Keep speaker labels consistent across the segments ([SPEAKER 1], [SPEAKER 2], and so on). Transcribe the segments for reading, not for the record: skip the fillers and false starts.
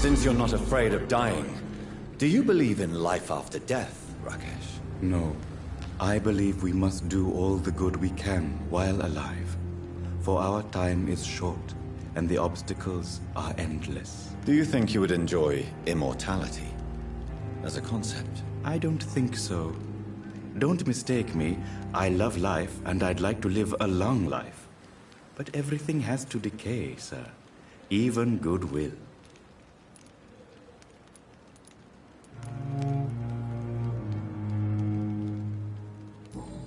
[SPEAKER 1] Since you're not afraid of dying, do you believe in life after death, Rakesh?
[SPEAKER 2] No. I believe we must do all the good we can while alive. For our time is short, and the obstacles are endless.
[SPEAKER 1] Do you think you would enjoy immortality as a concept?
[SPEAKER 2] I don't think so. Don't mistake me. I love life, and I'd like to live a long life. But everything has to decay, sir. Even goodwill.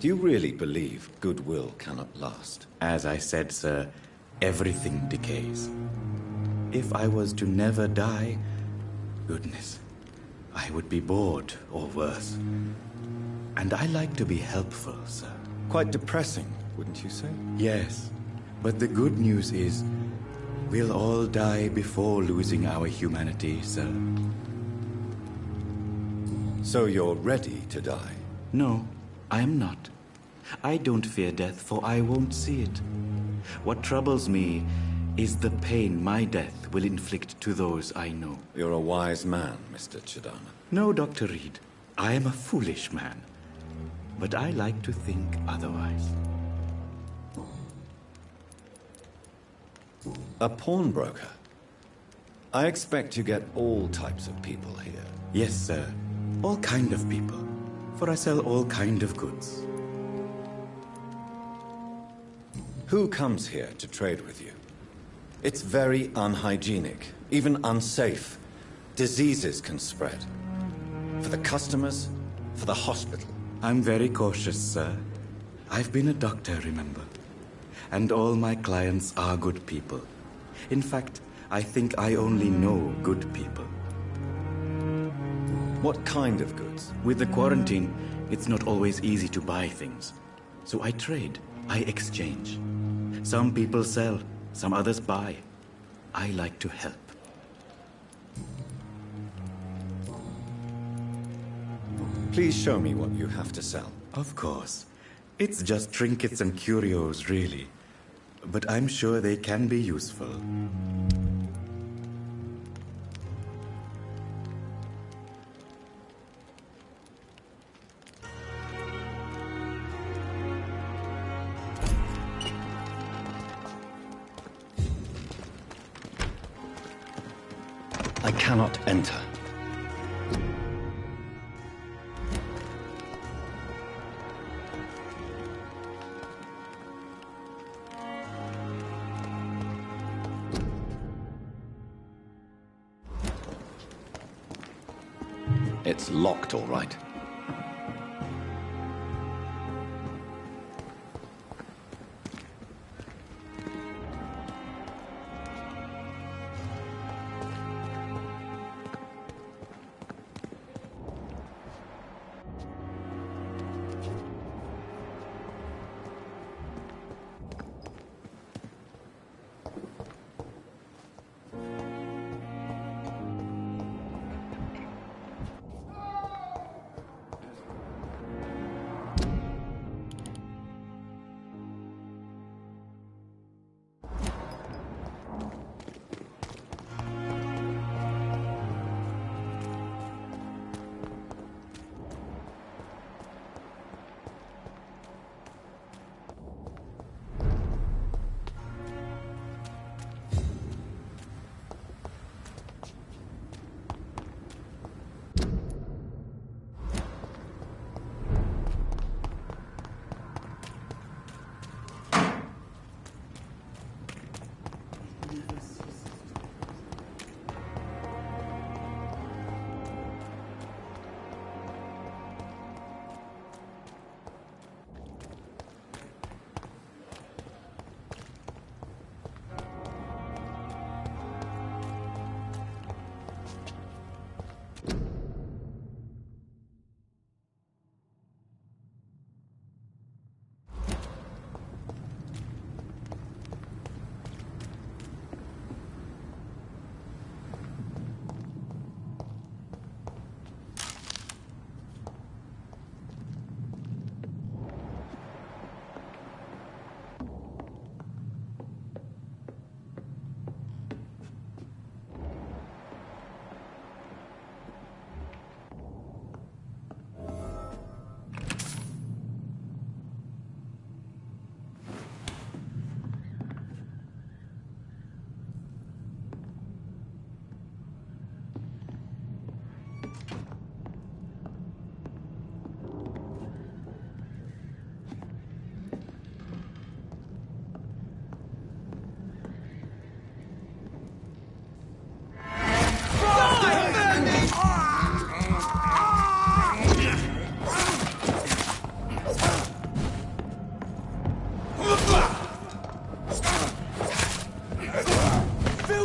[SPEAKER 1] Do you really believe goodwill cannot last?
[SPEAKER 2] As I said, sir, everything decays. If I was to never die, goodness, I would be bored or worse. And I like to be helpful, sir.
[SPEAKER 1] Quite depressing, wouldn't you say?
[SPEAKER 2] Yes, but the good news is, we'll all die before losing our humanity, sir.
[SPEAKER 1] So you're ready to die?
[SPEAKER 2] No, I am not. I don't fear death, for I won't see it. What troubles me is the pain my death will inflict to those I know.
[SPEAKER 1] You're a wise man, Mr. Chidana.
[SPEAKER 2] No, Dr. Reed. I am a foolish man. But I like to think otherwise.
[SPEAKER 1] A pawnbroker? I expect you get all types of people here.
[SPEAKER 2] Yes, sir. All kind of people. For I sell all kind of goods.
[SPEAKER 1] Who comes here to trade with you? It's very unhygienic, even unsafe. Diseases can spread. For the customers, for the hospital.
[SPEAKER 2] I'm very cautious, sir. I've been a doctor, remember? And all my clients are good people. In fact, I think I only know good people.
[SPEAKER 1] What kind of goods?
[SPEAKER 2] With the quarantine, it's not always easy to buy things. So I trade, I exchange. Some people sell, some others buy. I like to help.
[SPEAKER 1] Please show me what you have to sell.
[SPEAKER 2] Of course. It's just trinkets and curios, really. But I'm sure they can be useful.
[SPEAKER 1] I cannot enter. It's locked, all right.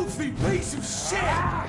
[SPEAKER 3] filthy piece of shit!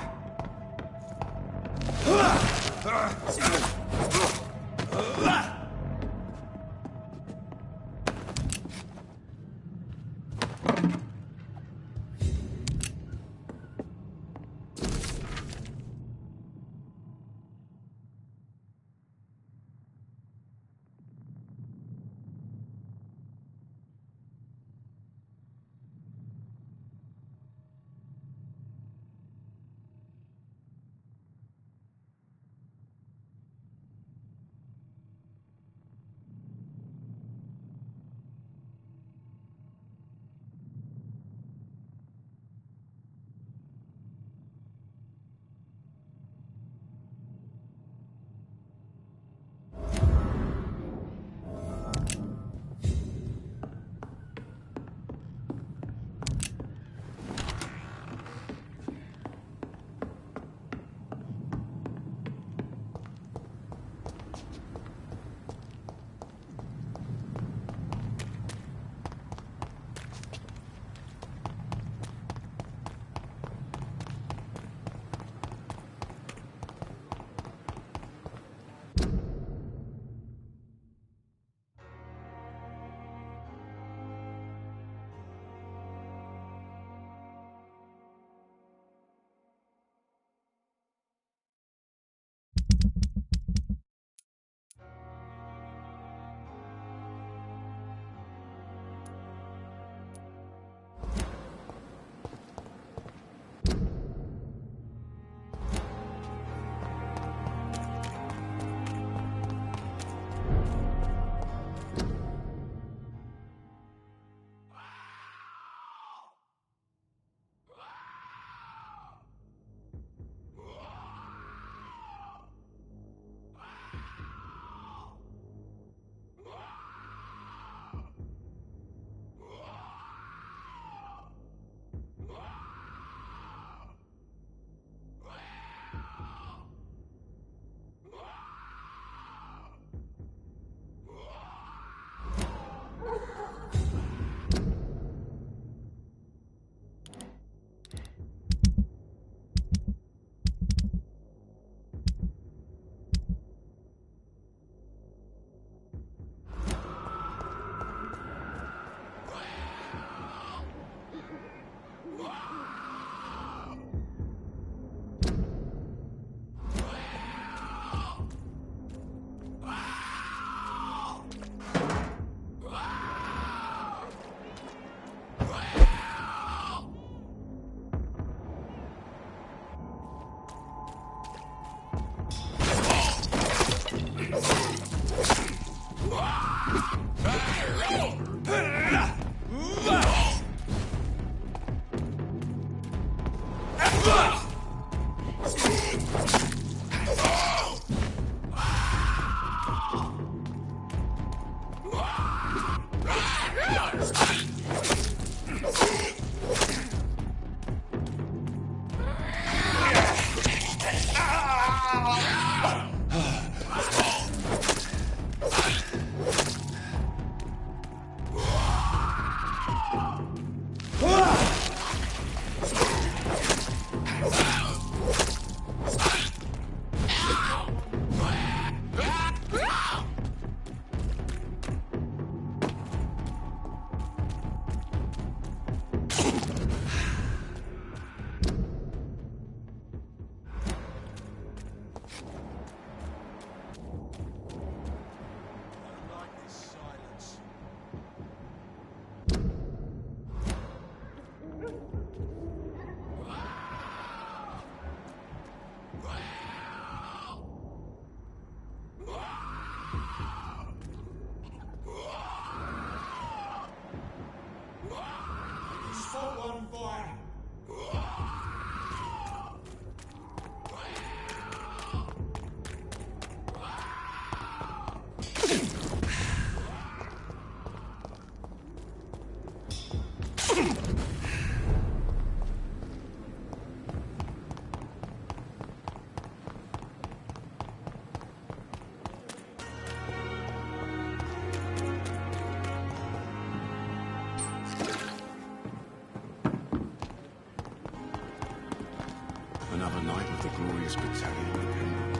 [SPEAKER 3] Another night with the glorious battalion dependent.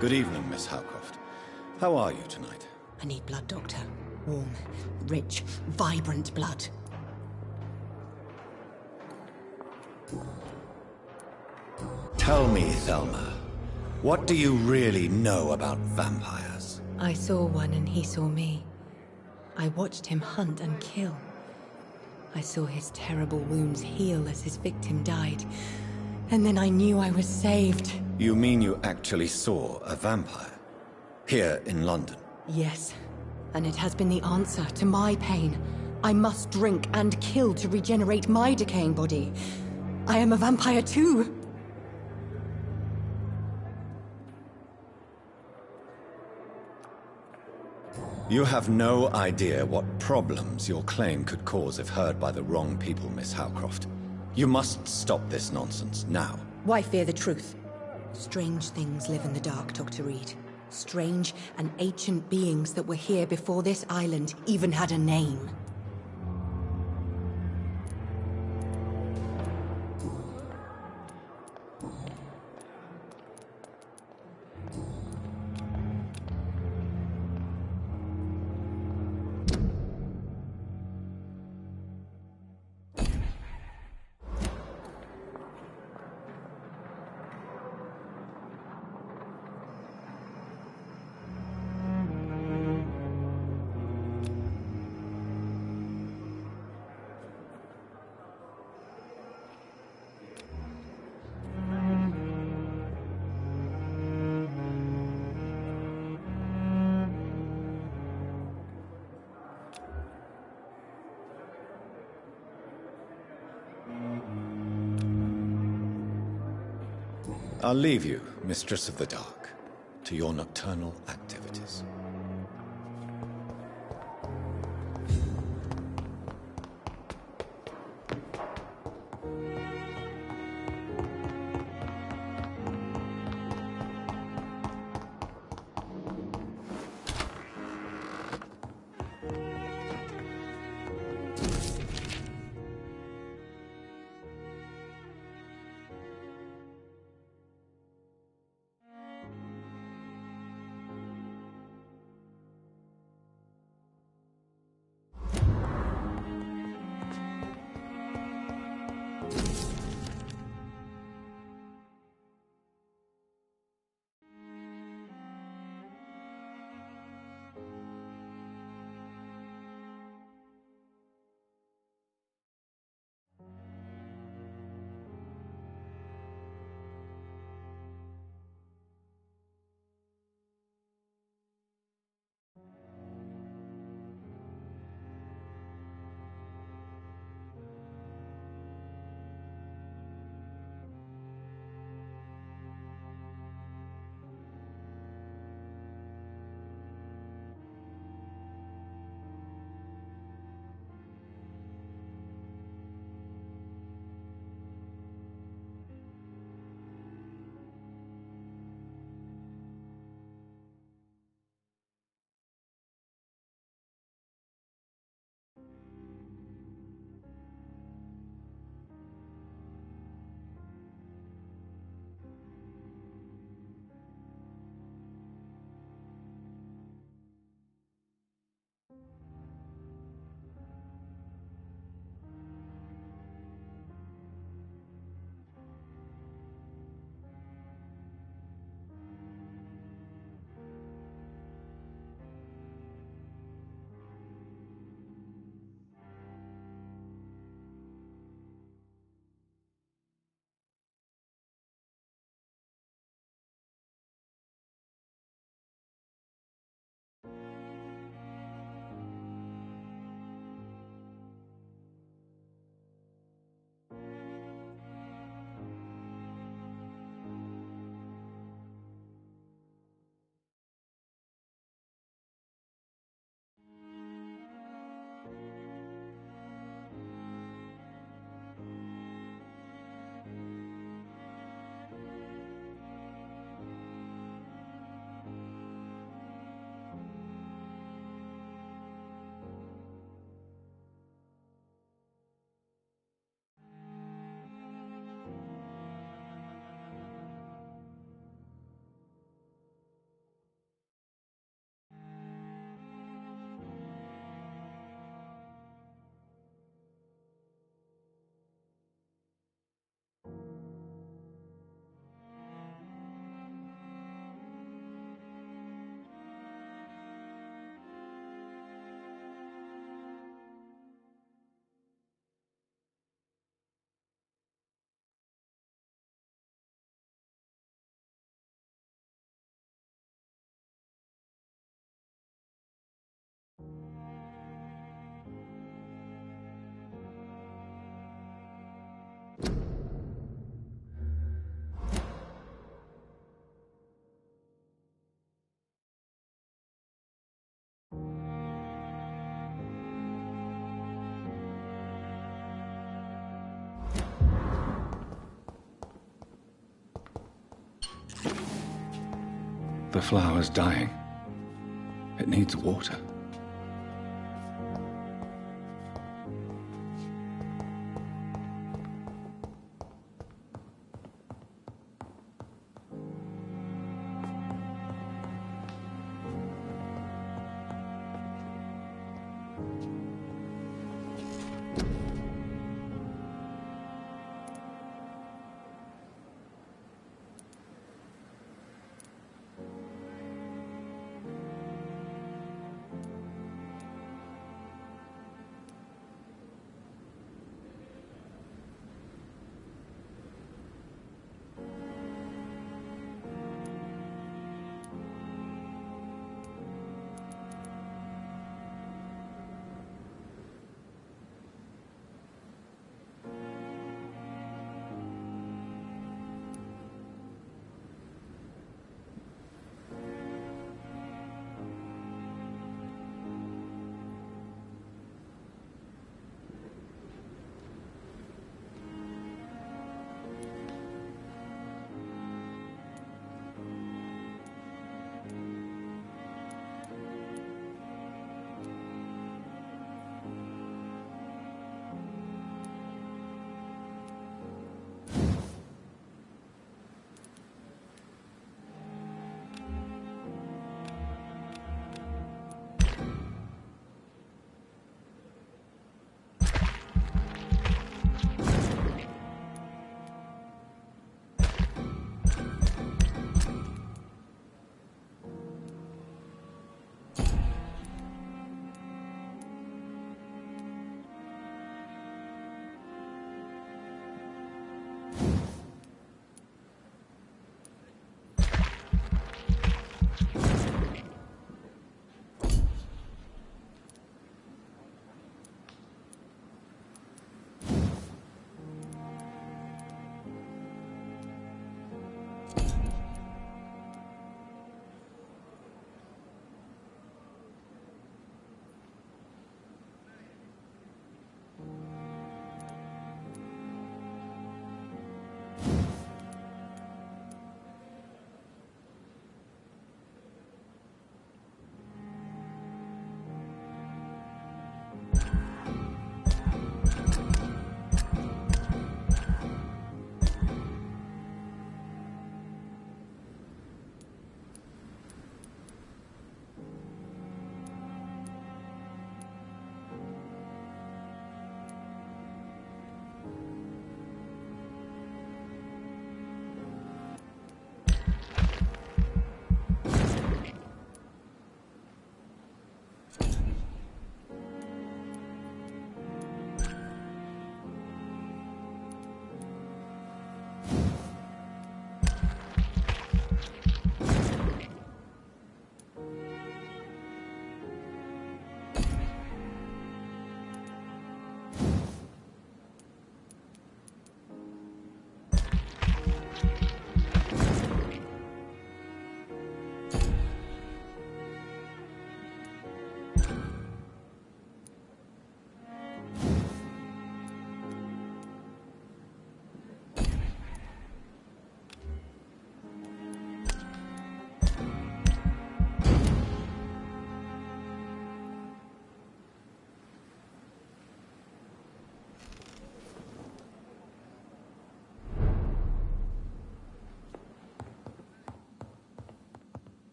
[SPEAKER 1] Good evening, Miss Howcroft. How are you tonight?
[SPEAKER 4] I need blood, Doctor. Warm, rich, vibrant blood.
[SPEAKER 1] Tell me, Thelma, what do you really know about vampires?
[SPEAKER 4] I saw one and he saw me. I watched him hunt and kill. I saw his terrible wounds heal as his victim died. And then I knew I was saved.
[SPEAKER 1] You mean you actually saw a vampire? Here in London?
[SPEAKER 4] Yes. And it has been the answer to my pain. I must drink and kill to regenerate my decaying body. I am a vampire too.
[SPEAKER 1] You have no idea what problems your claim could cause if heard by the wrong people, Miss Howcroft. You must stop this nonsense, now.
[SPEAKER 4] Why fear the truth? Strange things live in the dark, Dr. Reed. Strange and ancient beings that were here before this island even had a name.
[SPEAKER 1] I'll leave you, Mistress of the Dark, to your nocturnal activities.
[SPEAKER 3] The flower's dying. It needs water.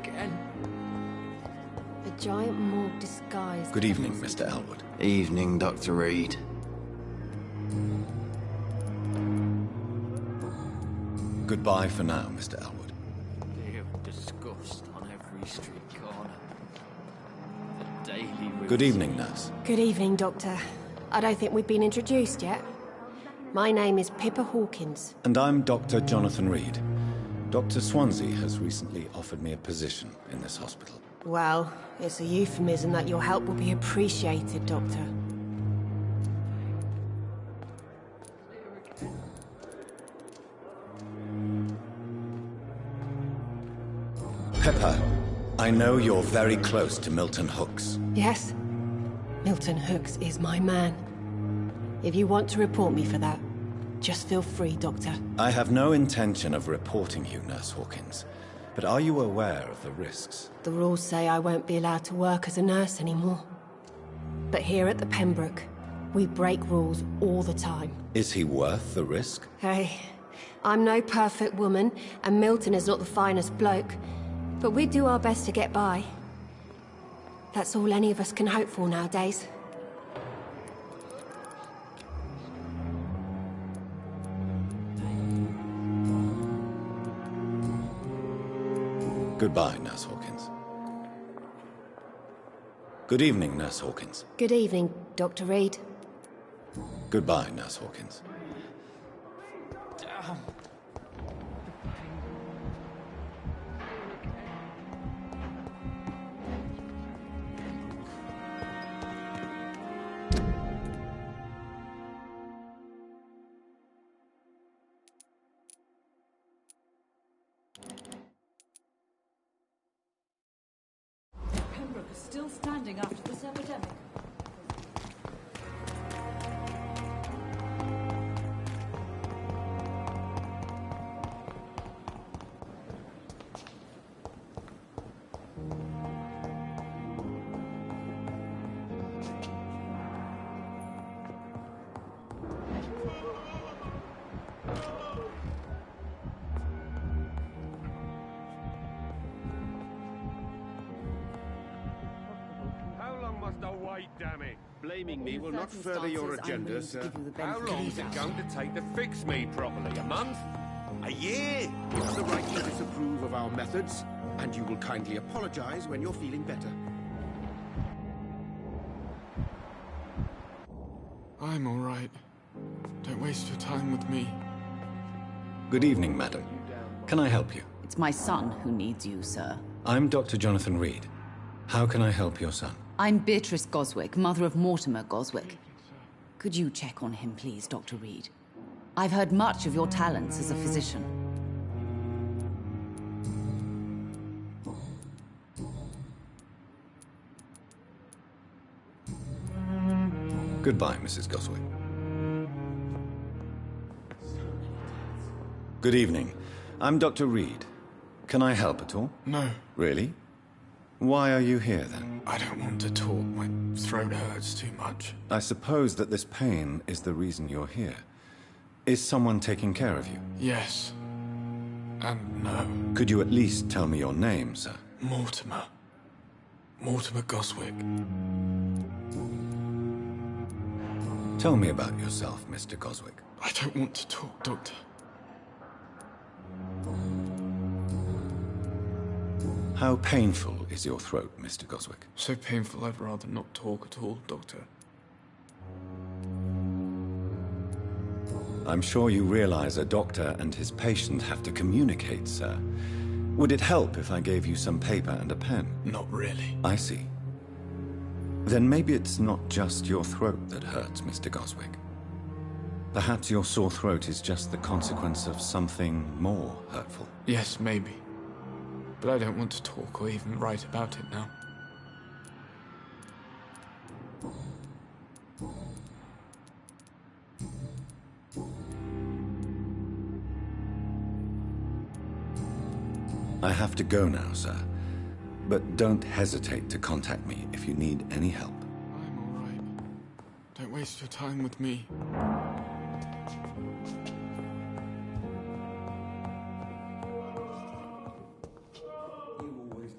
[SPEAKER 5] again.
[SPEAKER 6] A giant morgue disguised.
[SPEAKER 1] Good evening, Mr. Elwood.
[SPEAKER 7] Evening, Dr. Reed.
[SPEAKER 1] Goodbye for now, Mr. Elwood.
[SPEAKER 5] Fear and disgust on every street corner. The daily routine.
[SPEAKER 1] Good evening, nurse.
[SPEAKER 6] Good evening, Doctor. I don't think we've been introduced yet. My name is Pippa Hawkins.
[SPEAKER 1] And I'm Dr. Jonathan Reed. Dr. Swansea has recently offered me a position in this hospital.
[SPEAKER 6] Well, it's a euphemism that your help will be appreciated, Doctor.
[SPEAKER 1] Pepper, I know you're very close to Milton Hooks.
[SPEAKER 6] Yes? Milton Hooks is my man. If you want to report me for that, just feel free, Doctor.
[SPEAKER 1] I have no intention of reporting you, Nurse Hawkins. But are you aware of the risks?
[SPEAKER 6] The rules say I won't be allowed to work as a nurse anymore. But here at the Pembroke, we break rules all the time.
[SPEAKER 1] Is he worth the risk?
[SPEAKER 6] Hey, I'm no perfect woman, and Milton is not the finest bloke. But we do our best to get by. That's all any of us can hope for nowadays.
[SPEAKER 1] Goodbye, Nurse Hawkins. Good evening, Nurse Hawkins.
[SPEAKER 6] Good evening, Dr. Reed.
[SPEAKER 1] Goodbye, Nurse Hawkins.
[SPEAKER 8] Pembroke is still standing after this epidemic.
[SPEAKER 9] How long must I wait, damn it? Blaming me will not further your agenda, sir. How long is it going to take to fix me properly? A month? A year?
[SPEAKER 10] You have the right to disapprove of our methods, and you will kindly apologize when you're feeling better.
[SPEAKER 11] I'm all right. Don't waste your time with me.
[SPEAKER 1] Good evening, madam. Can I help you?
[SPEAKER 8] It's my son who needs you, sir.
[SPEAKER 1] I'm Dr. Jonathan Reed. How can I help your son?
[SPEAKER 8] I'm Beatrice Goswick, mother of Mortimer Goswick. Could you check on him, please, Dr. Reed? I've heard much of your talents as a physician.
[SPEAKER 1] Goodbye, Mrs. Goswick. Good evening. I'm Dr. Reed. Can I help at all?
[SPEAKER 11] No,
[SPEAKER 1] Really? Why are you here, then?
[SPEAKER 11] I don't want to talk. My throat hurts too much.
[SPEAKER 1] I suppose that this pain is the reason you're here. Is someone taking care of you?
[SPEAKER 11] Yes. And no.
[SPEAKER 1] Could you at least tell me your name, sir?
[SPEAKER 11] Mortimer. Mortimer Goswick.
[SPEAKER 1] Tell me about yourself, Mr. Goswick.
[SPEAKER 11] I don't want to talk, Doctor.
[SPEAKER 1] How painful is your throat, Mr. Goswick?
[SPEAKER 11] So painful I'd rather not talk at all, Doctor.
[SPEAKER 1] I'm sure you realize a doctor and his patient have to communicate, sir. Would it help if I gave you some paper and a pen?
[SPEAKER 11] Not really.
[SPEAKER 1] I see. Then maybe it's not just your throat that hurts, Mr. Goswick. Perhaps your sore throat is just the consequence of something more hurtful.
[SPEAKER 11] Yes, maybe. But I don't want to talk or even write about it now.
[SPEAKER 1] I have to go now, sir. But don't hesitate to contact me if you need any help.
[SPEAKER 11] I'm all right. Don't waste your time with me.
[SPEAKER 10] You always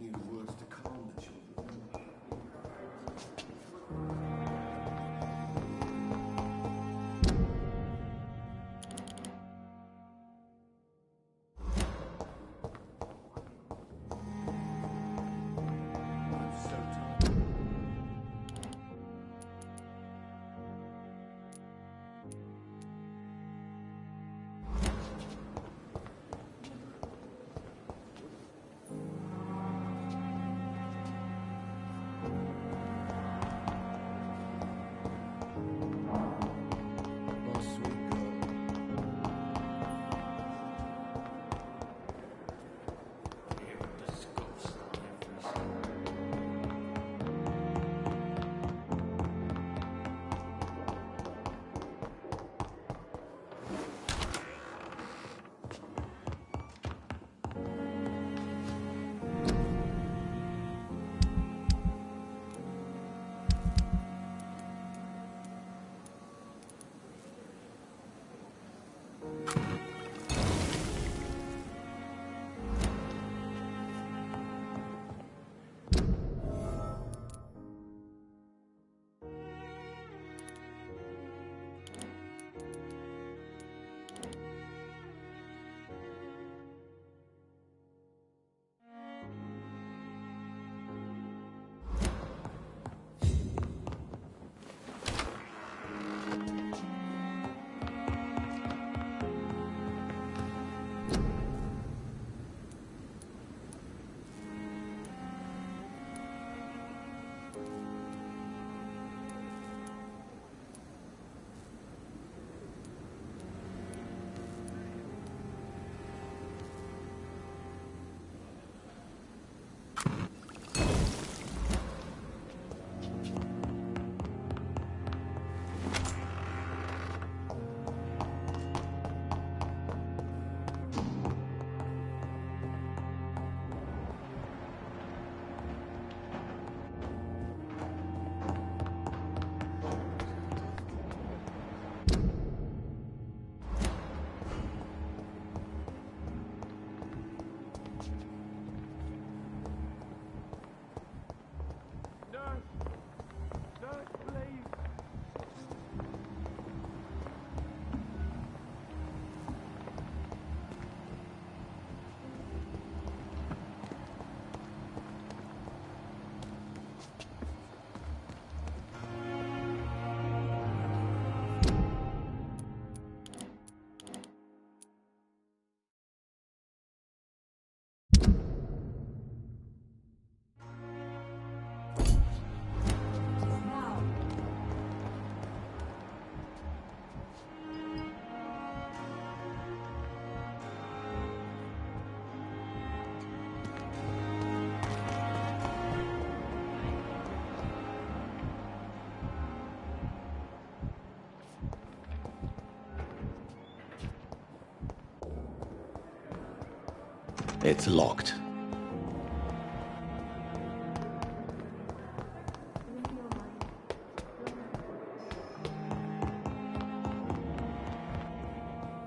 [SPEAKER 2] It's locked.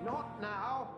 [SPEAKER 10] Not now!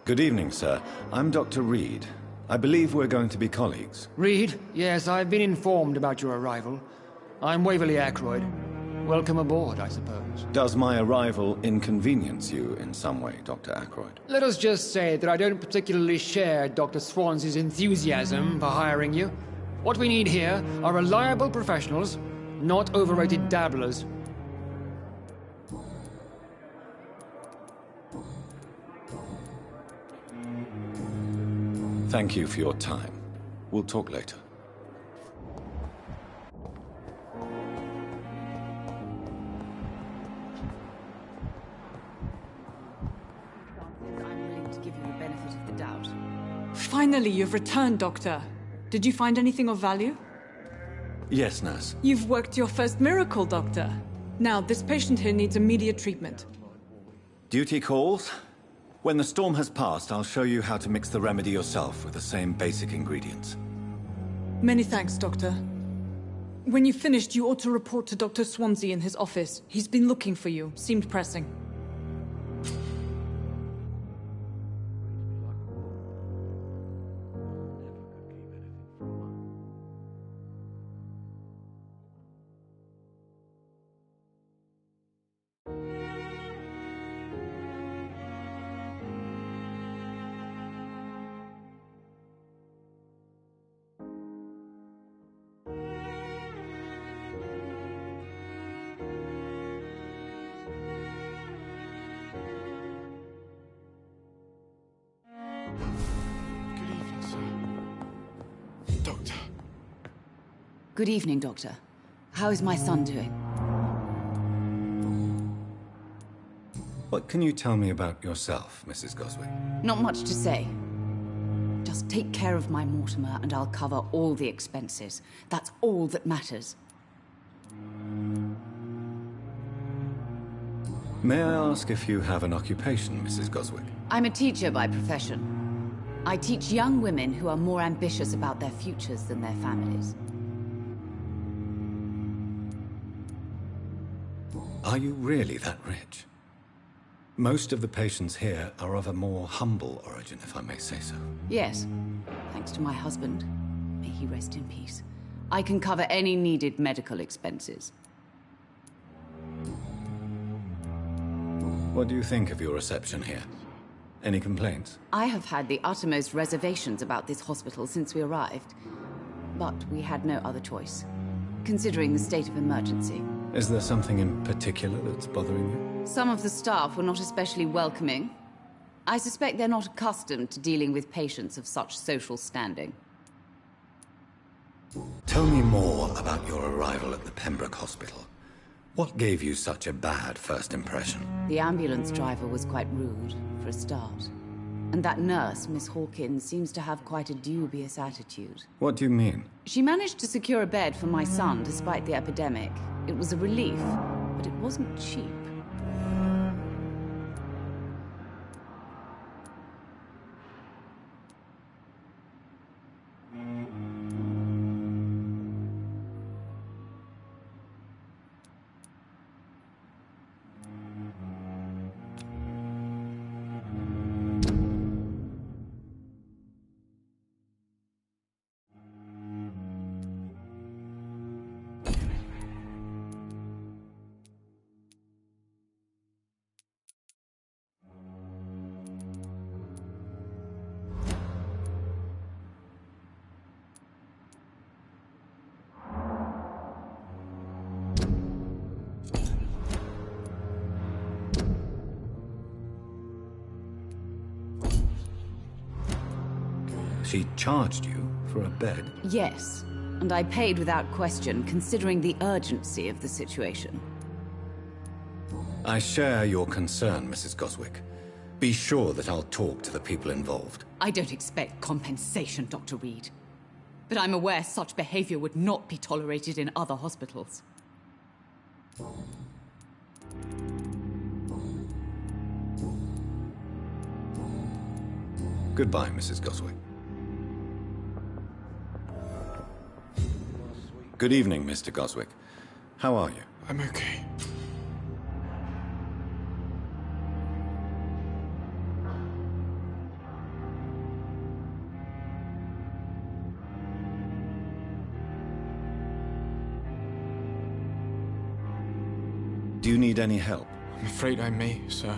[SPEAKER 1] Good evening, sir. I'm Dr. Reed. I believe we're going to be colleagues.
[SPEAKER 12] Reed? Yes, I've been informed about your arrival. I'm Waverly Ackroyd. Welcome aboard, I suppose.
[SPEAKER 1] Does my arrival inconvenience you in some way, Dr. Ackroyd?
[SPEAKER 12] Let us just say that I don't particularly share Dr. Swansea's enthusiasm for hiring you. What we need here are reliable professionals, not overrated dabblers.
[SPEAKER 1] Thank you for your time. We'll talk later.
[SPEAKER 8] I'm willing to give you the benefit of the doubt.
[SPEAKER 13] Finally, you've returned, Doctor. Did you find anything of value?
[SPEAKER 1] Yes, nurse.
[SPEAKER 13] You've worked your first miracle, Doctor. Now, this patient here needs immediate treatment.
[SPEAKER 1] Duty calls. When the storm has passed, I'll show you how to mix the remedy yourself with the same basic ingredients.
[SPEAKER 13] Many thanks, Doctor. When you've finished, you ought to report to Dr. Swansea in his office. He's been looking for you. Seemed pressing.
[SPEAKER 8] Good evening, Doctor. How is my son doing?
[SPEAKER 1] What can you tell me about yourself, Mrs. Goswick?
[SPEAKER 8] Not much to say. Just take care of my Mortimer and I'll cover all the expenses. That's all that matters.
[SPEAKER 1] May I ask if you have an occupation, Mrs. Goswick?
[SPEAKER 8] I'm a teacher by profession. I teach young women who are more ambitious about their futures than their families.
[SPEAKER 1] Are you really that rich? Most of the patients here are of a more humble origin, if I may say so.
[SPEAKER 8] Yes, thanks to my husband. May he rest in peace. I can cover any needed medical expenses.
[SPEAKER 1] What do you think of your reception here? Any complaints?
[SPEAKER 8] I have had the uttermost reservations about this hospital since we arrived. But we had no other choice, considering the state of emergency.
[SPEAKER 1] Is there something in particular that's bothering you?
[SPEAKER 8] Some of the staff were not especially welcoming. I suspect they're not accustomed to dealing with patients of such social standing.
[SPEAKER 1] Tell me more about your arrival at the Pembroke Hospital. What gave you such a bad first impression?
[SPEAKER 8] The ambulance driver was quite rude, for a start. And that nurse, Miss Hawkins, seems to have quite a dubious attitude.
[SPEAKER 1] What do you mean?
[SPEAKER 8] She managed to secure a bed for my son despite the epidemic. It was a relief, but it wasn't cheap.
[SPEAKER 3] She charged you for a bed?
[SPEAKER 8] Yes, and I paid without question, considering the urgency of the situation.
[SPEAKER 1] I share your concern, Mrs. Goswick. Be sure that I'll talk to the people involved.
[SPEAKER 8] I don't expect compensation, Dr. Reed. But I'm aware such behavior would not be tolerated in other hospitals.
[SPEAKER 1] Goodbye, Mrs. Goswick. Good evening, Mr. Goswick. How are you?
[SPEAKER 11] I'm okay.
[SPEAKER 1] Do you need any help?
[SPEAKER 11] I'm afraid I may, sir.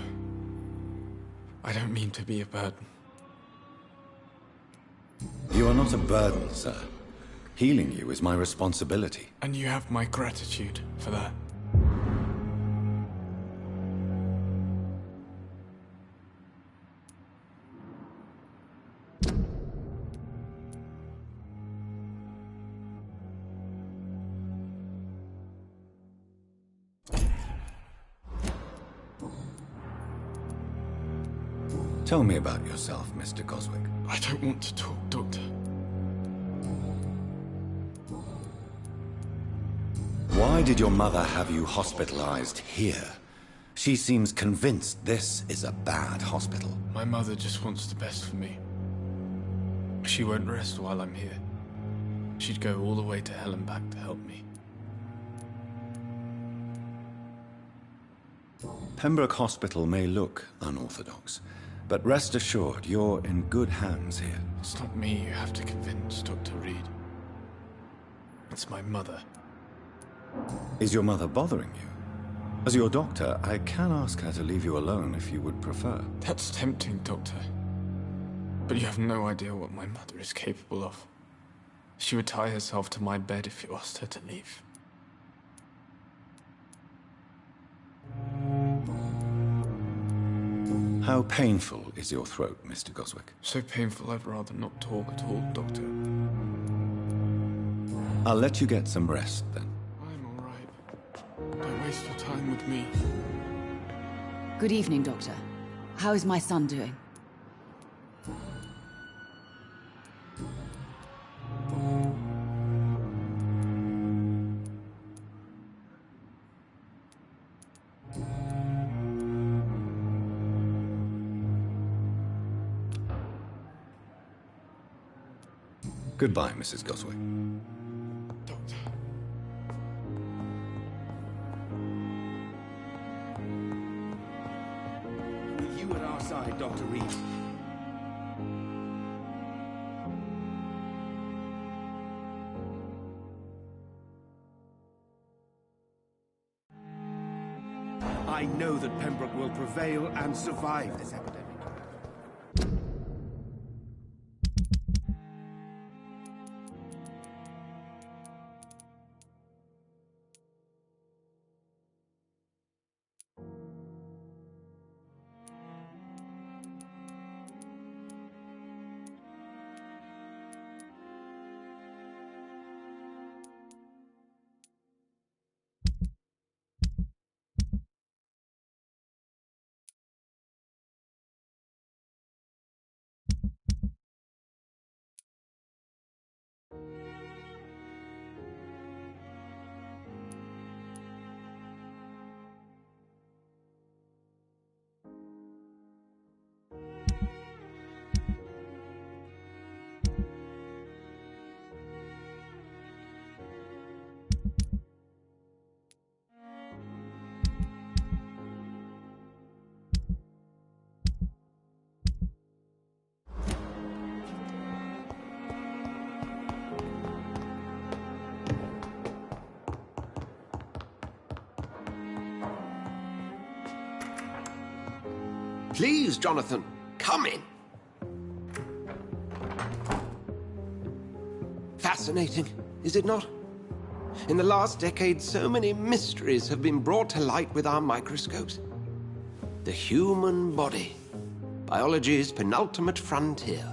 [SPEAKER 11] I don't mean to be a burden.
[SPEAKER 1] You are not a burden, sir. Healing you is my responsibility.
[SPEAKER 11] And you have my gratitude for that.
[SPEAKER 1] Tell me about yourself, Mr. Goswick.
[SPEAKER 11] I don't want to talk, Doctor.
[SPEAKER 1] Why did your mother have you hospitalized here? She seems convinced this is a bad hospital.
[SPEAKER 11] My mother just wants the best for me. She won't rest while I'm here. She'd go all the way to hell and back to help me.
[SPEAKER 1] Pembroke Hospital may look unorthodox, but rest assured, you're in good hands here.
[SPEAKER 11] It's not me you have to convince, Dr. Reed. It's my mother.
[SPEAKER 1] Is your mother bothering you? As your doctor, I can ask her to leave you alone if you would prefer.
[SPEAKER 11] That's tempting, Doctor. But you have no idea what my mother is capable of. She would tie herself to my bed if you asked her to leave.
[SPEAKER 1] How painful is your throat, Mr. Goswick?
[SPEAKER 11] So painful I'd rather not talk at all, Doctor.
[SPEAKER 1] I'll let you get some rest, then.
[SPEAKER 11] I'm all right. Don't waste your time with me.
[SPEAKER 8] Good evening, Doctor. How is my son doing?
[SPEAKER 1] Goodbye, Mrs. Goswick.
[SPEAKER 11] Doctor.
[SPEAKER 10] With you at our side, Dr. Reed. I know that Pembroke will prevail and survive this epidemic.
[SPEAKER 9] Please, Jonathan, come in. Fascinating, is it not? In the last decade, so many mysteries have been brought to light with our microscopes. The human body, biology's penultimate frontier.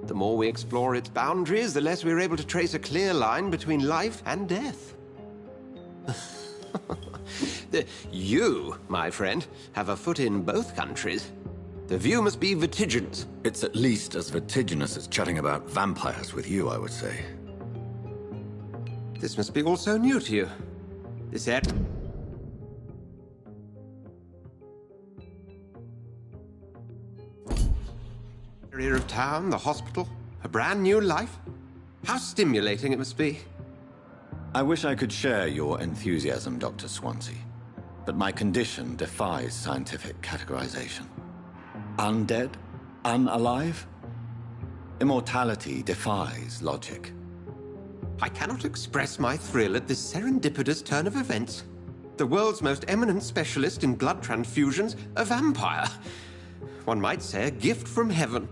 [SPEAKER 7] The more we explore its boundaries, the less we're able to trace a clear line between life and death. You, my friend, have a foot in both countries. The view must be vertiginous.
[SPEAKER 1] It's at least as vertiginous as chatting about vampires with you, I would say.
[SPEAKER 7] This must be all so new to you. This area of town, the hospital, a brand new life. How stimulating it must be.
[SPEAKER 1] I wish I could share your enthusiasm, Dr. Swansea, but my condition defies scientific categorization. Undead? Unalive? Immortality defies logic.
[SPEAKER 7] I cannot express my thrill at this serendipitous turn of events. The world's most eminent specialist in blood transfusions, a vampire. One might say a gift from heaven.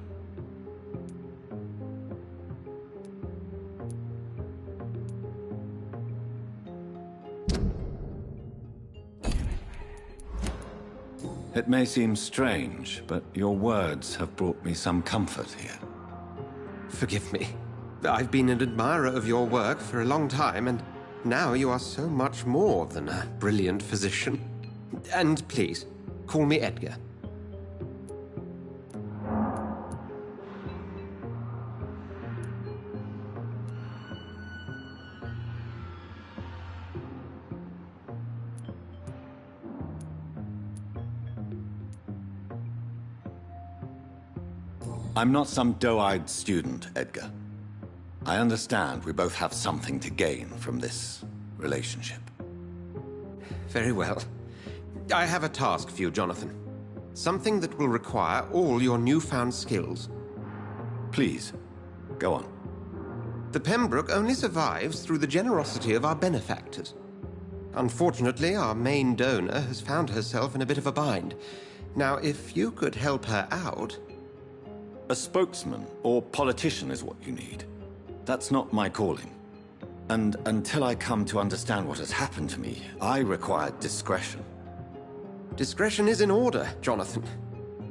[SPEAKER 1] It may seem strange, but your words have brought me some comfort here.
[SPEAKER 7] Forgive me. I've been an admirer of your work for a long time, and now you are so much more than a brilliant physician. And please, call me Edgar.
[SPEAKER 1] I'm not some doe-eyed student, Edgar. I understand we both have something to gain from this relationship.
[SPEAKER 7] Very well. I have a task for you, Jonathan. Something that will require all your newfound skills.
[SPEAKER 1] Please, go on.
[SPEAKER 7] The Pembroke only survives through the generosity of our benefactors. Unfortunately, our main donor has found herself in a bit of a bind. Now, if you could help her out...
[SPEAKER 1] A spokesman or politician is what you need. That's not my calling. And until I come to understand what has happened to me, I require discretion.
[SPEAKER 7] Discretion is in order, Jonathan.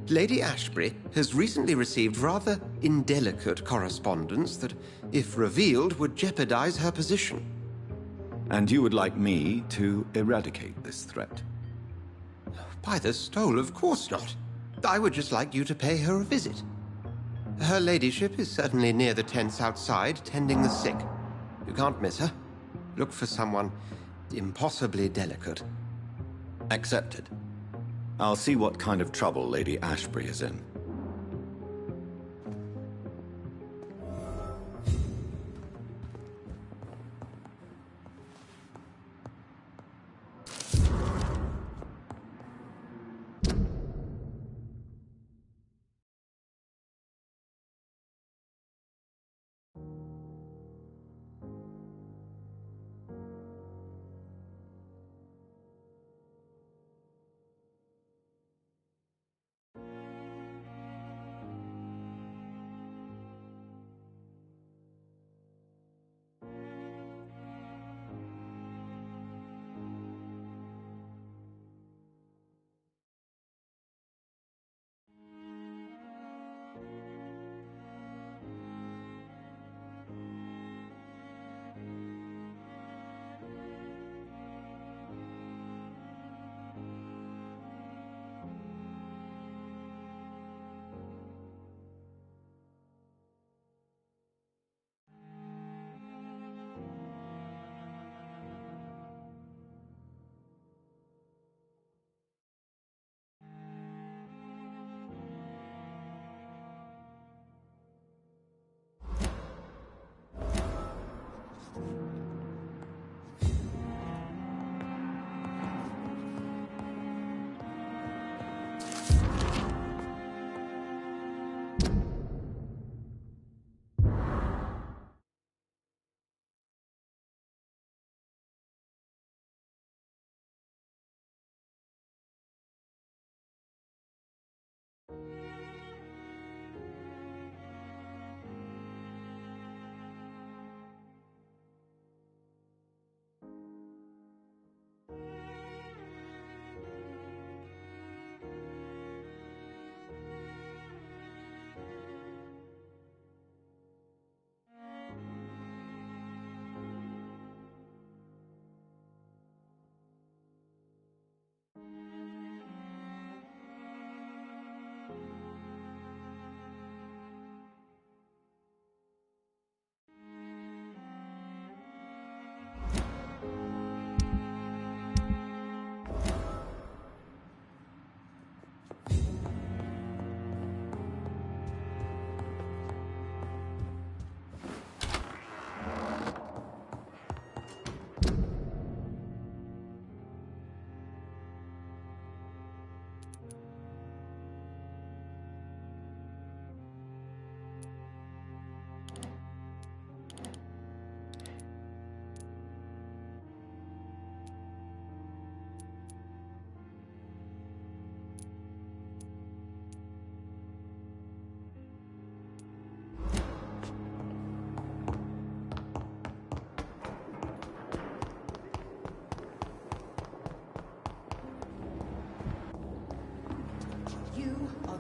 [SPEAKER 7] Lady Ashbury has recently received rather indelicate correspondence that, if revealed, would jeopardize her position.
[SPEAKER 1] And you would like me to eradicate this threat?
[SPEAKER 7] By the stole, of course not. I would just like you to pay her a visit. Her ladyship is certainly near the tents outside, tending the sick. You can't miss her. Look for someone impossibly delicate.
[SPEAKER 1] Accepted. I'll see what kind of trouble Lady Ashbury is in.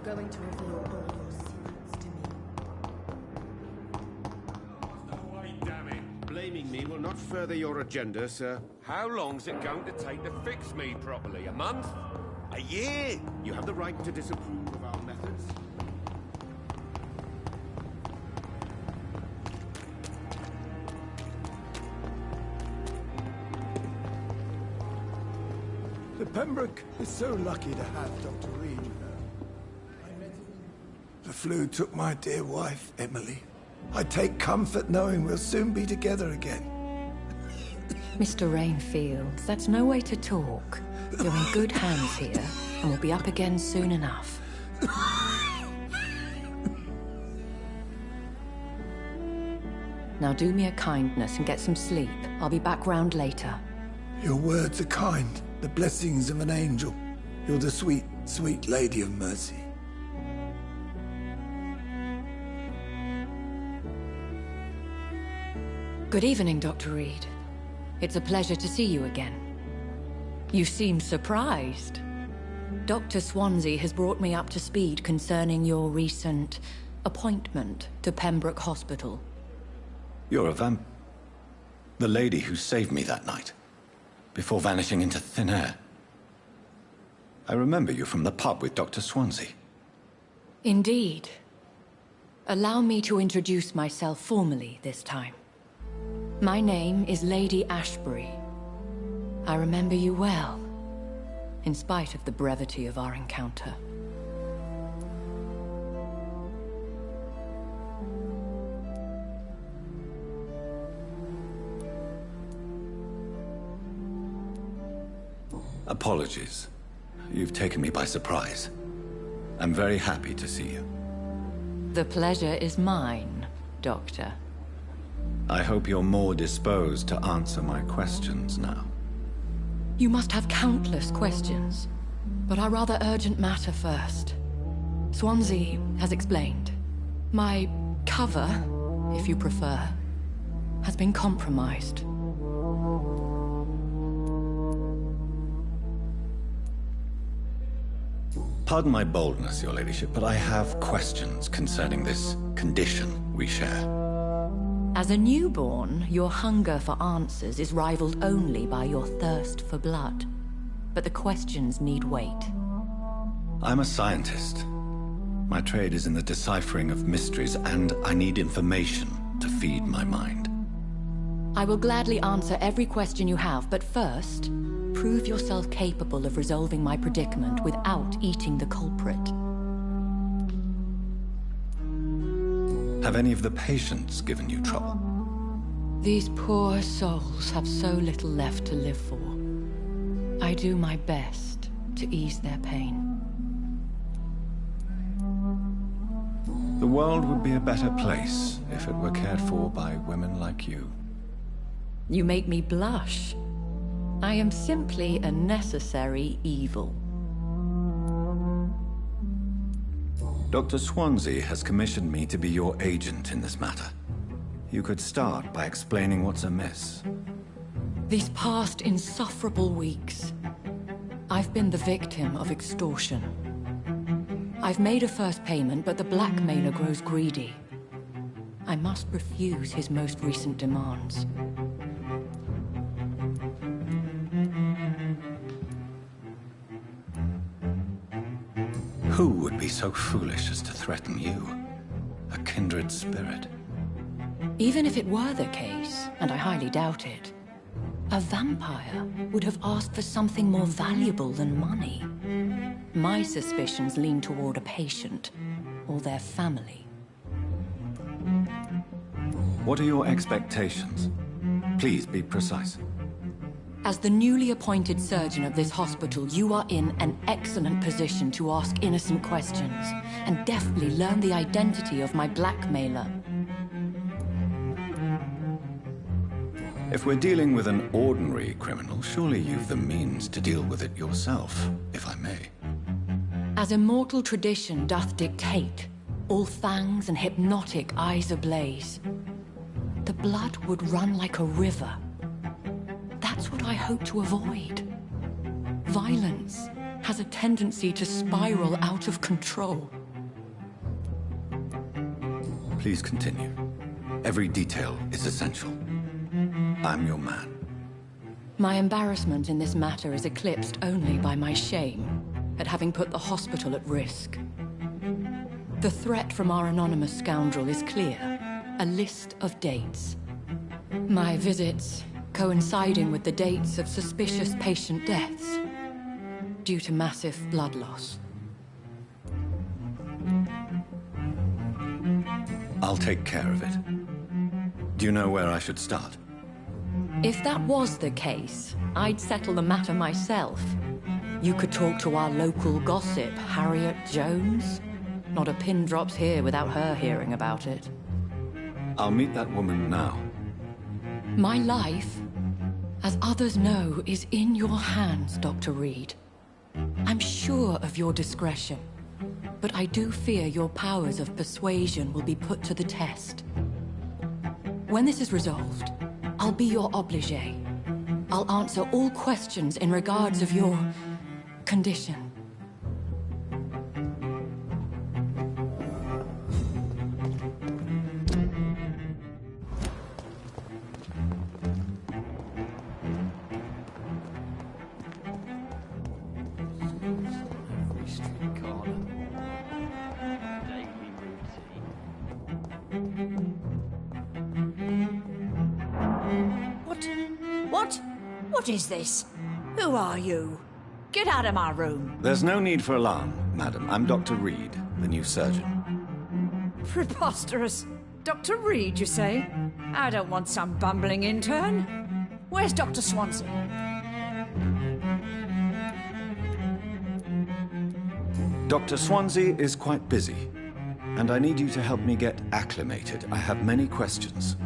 [SPEAKER 14] going to reveal all your secrets to me.
[SPEAKER 9] Wait, damn it! Blaming me will not further your agenda, sir. How long's it going to take to fix me properly? A month? A year?
[SPEAKER 10] You have the right to disapprove of our methods.
[SPEAKER 15] The Pembroke is so lucky to have Dr. Reed. The flu took my dear wife, Emily. I take comfort knowing we'll soon be together again.
[SPEAKER 4] Mr. Rainfield, that's no way to talk. You're in good hands here, and we'll be up again soon enough. Now do me a kindness and get some sleep. I'll be back round later.
[SPEAKER 15] Your words are kind, the blessings of an angel. You're the sweet, sweet Lady of Mercy.
[SPEAKER 4] Good evening, Dr. Reed. It's a pleasure to see you again. You seem surprised. Dr. Swansea has brought me up to speed concerning your recent appointment to Pembroke Hospital.
[SPEAKER 1] You're a the lady who saved me that night, before vanishing into thin air. I remember you from the pub with Dr. Swansea.
[SPEAKER 4] Indeed. Allow me to introduce myself formally this time. My name is Lady Ashbury. I remember you well, in spite of the brevity of our encounter.
[SPEAKER 1] Apologies. You've taken me by surprise. I'm very happy to see you.
[SPEAKER 4] The pleasure is mine, Doctor.
[SPEAKER 1] I hope you're more disposed to answer my questions now.
[SPEAKER 4] You must have countless questions, but our rather urgent matter first. Swansea has explained. My cover, if you prefer, has been compromised.
[SPEAKER 1] Pardon my boldness, Your Ladyship, but I have questions concerning this condition we share.
[SPEAKER 4] As a newborn, your hunger for answers is rivaled only by your thirst for blood. But the questions need wait.
[SPEAKER 1] I'm a scientist. My trade is in the deciphering of mysteries, and I need information to feed my mind.
[SPEAKER 4] I will gladly answer every question you have, but first, prove yourself capable of resolving my predicament without eating the culprit.
[SPEAKER 1] Have any of the patients given you trouble?
[SPEAKER 4] These poor souls have so little left to live for. I do my best to ease their pain.
[SPEAKER 1] The world would be a better place if it were cared for by women like you.
[SPEAKER 4] You make me blush. I am simply a necessary evil.
[SPEAKER 1] Dr. Swansea has commissioned me to be your agent in this matter. You could start by explaining what's amiss.
[SPEAKER 4] These past insufferable weeks, I've been the victim of extortion. I've made a first payment, but the blackmailer grows greedy. I must refuse his most recent demands.
[SPEAKER 1] Who would be so foolish as to threaten you? A kindred spirit.
[SPEAKER 4] Even if it were the case, and I highly doubt it, a vampire would have asked for something more valuable than money. My suspicions lean toward a patient, or their family.
[SPEAKER 1] What are your expectations? Please be precise.
[SPEAKER 4] As the newly appointed surgeon of this hospital, you are in an excellent position to ask innocent questions, and deftly learn the identity of my blackmailer.
[SPEAKER 1] If we're dealing with an ordinary criminal, surely you've the means to deal with it yourself, if I may.
[SPEAKER 4] As immortal tradition doth dictate, all fangs and hypnotic eyes ablaze, the blood would run like a river. That's what I hope to avoid. Violence
[SPEAKER 16] has a tendency to spiral out of control.
[SPEAKER 1] Please continue. Every detail is essential. I'm your man.
[SPEAKER 16] My embarrassment in this matter is eclipsed only by my shame at having put the hospital at risk. The threat from our anonymous scoundrel is clear. A list of dates. My visits coinciding with the dates of suspicious patient deaths due to massive blood loss.
[SPEAKER 1] I'll take care of it. Do you know where I should start?
[SPEAKER 16] If that was the case, I'd settle the matter myself. You could talk to our local gossip, Harriet Jones. Not a pin drops here without her hearing about it.
[SPEAKER 1] I'll meet that woman now.
[SPEAKER 16] My life, as others know, is in your hands, Dr. Reed. I'm sure of your discretion, but I do fear your powers of persuasion will be put to the test. When this is resolved, I'll be your obligé. I'll answer all questions in regards of your condition.
[SPEAKER 5] Every street corner. Daily routine.
[SPEAKER 17] What is this? Who are you? Get out of my room.
[SPEAKER 1] There's no need for alarm, madam. I'm Dr. Reed, the new surgeon.
[SPEAKER 17] Preposterous. Dr. Reed, you say? I don't want some bumbling intern. Where's Dr. Swansea?
[SPEAKER 1] Dr. Swansea is quite busy, and I need you to help me get acclimated. I have many questions.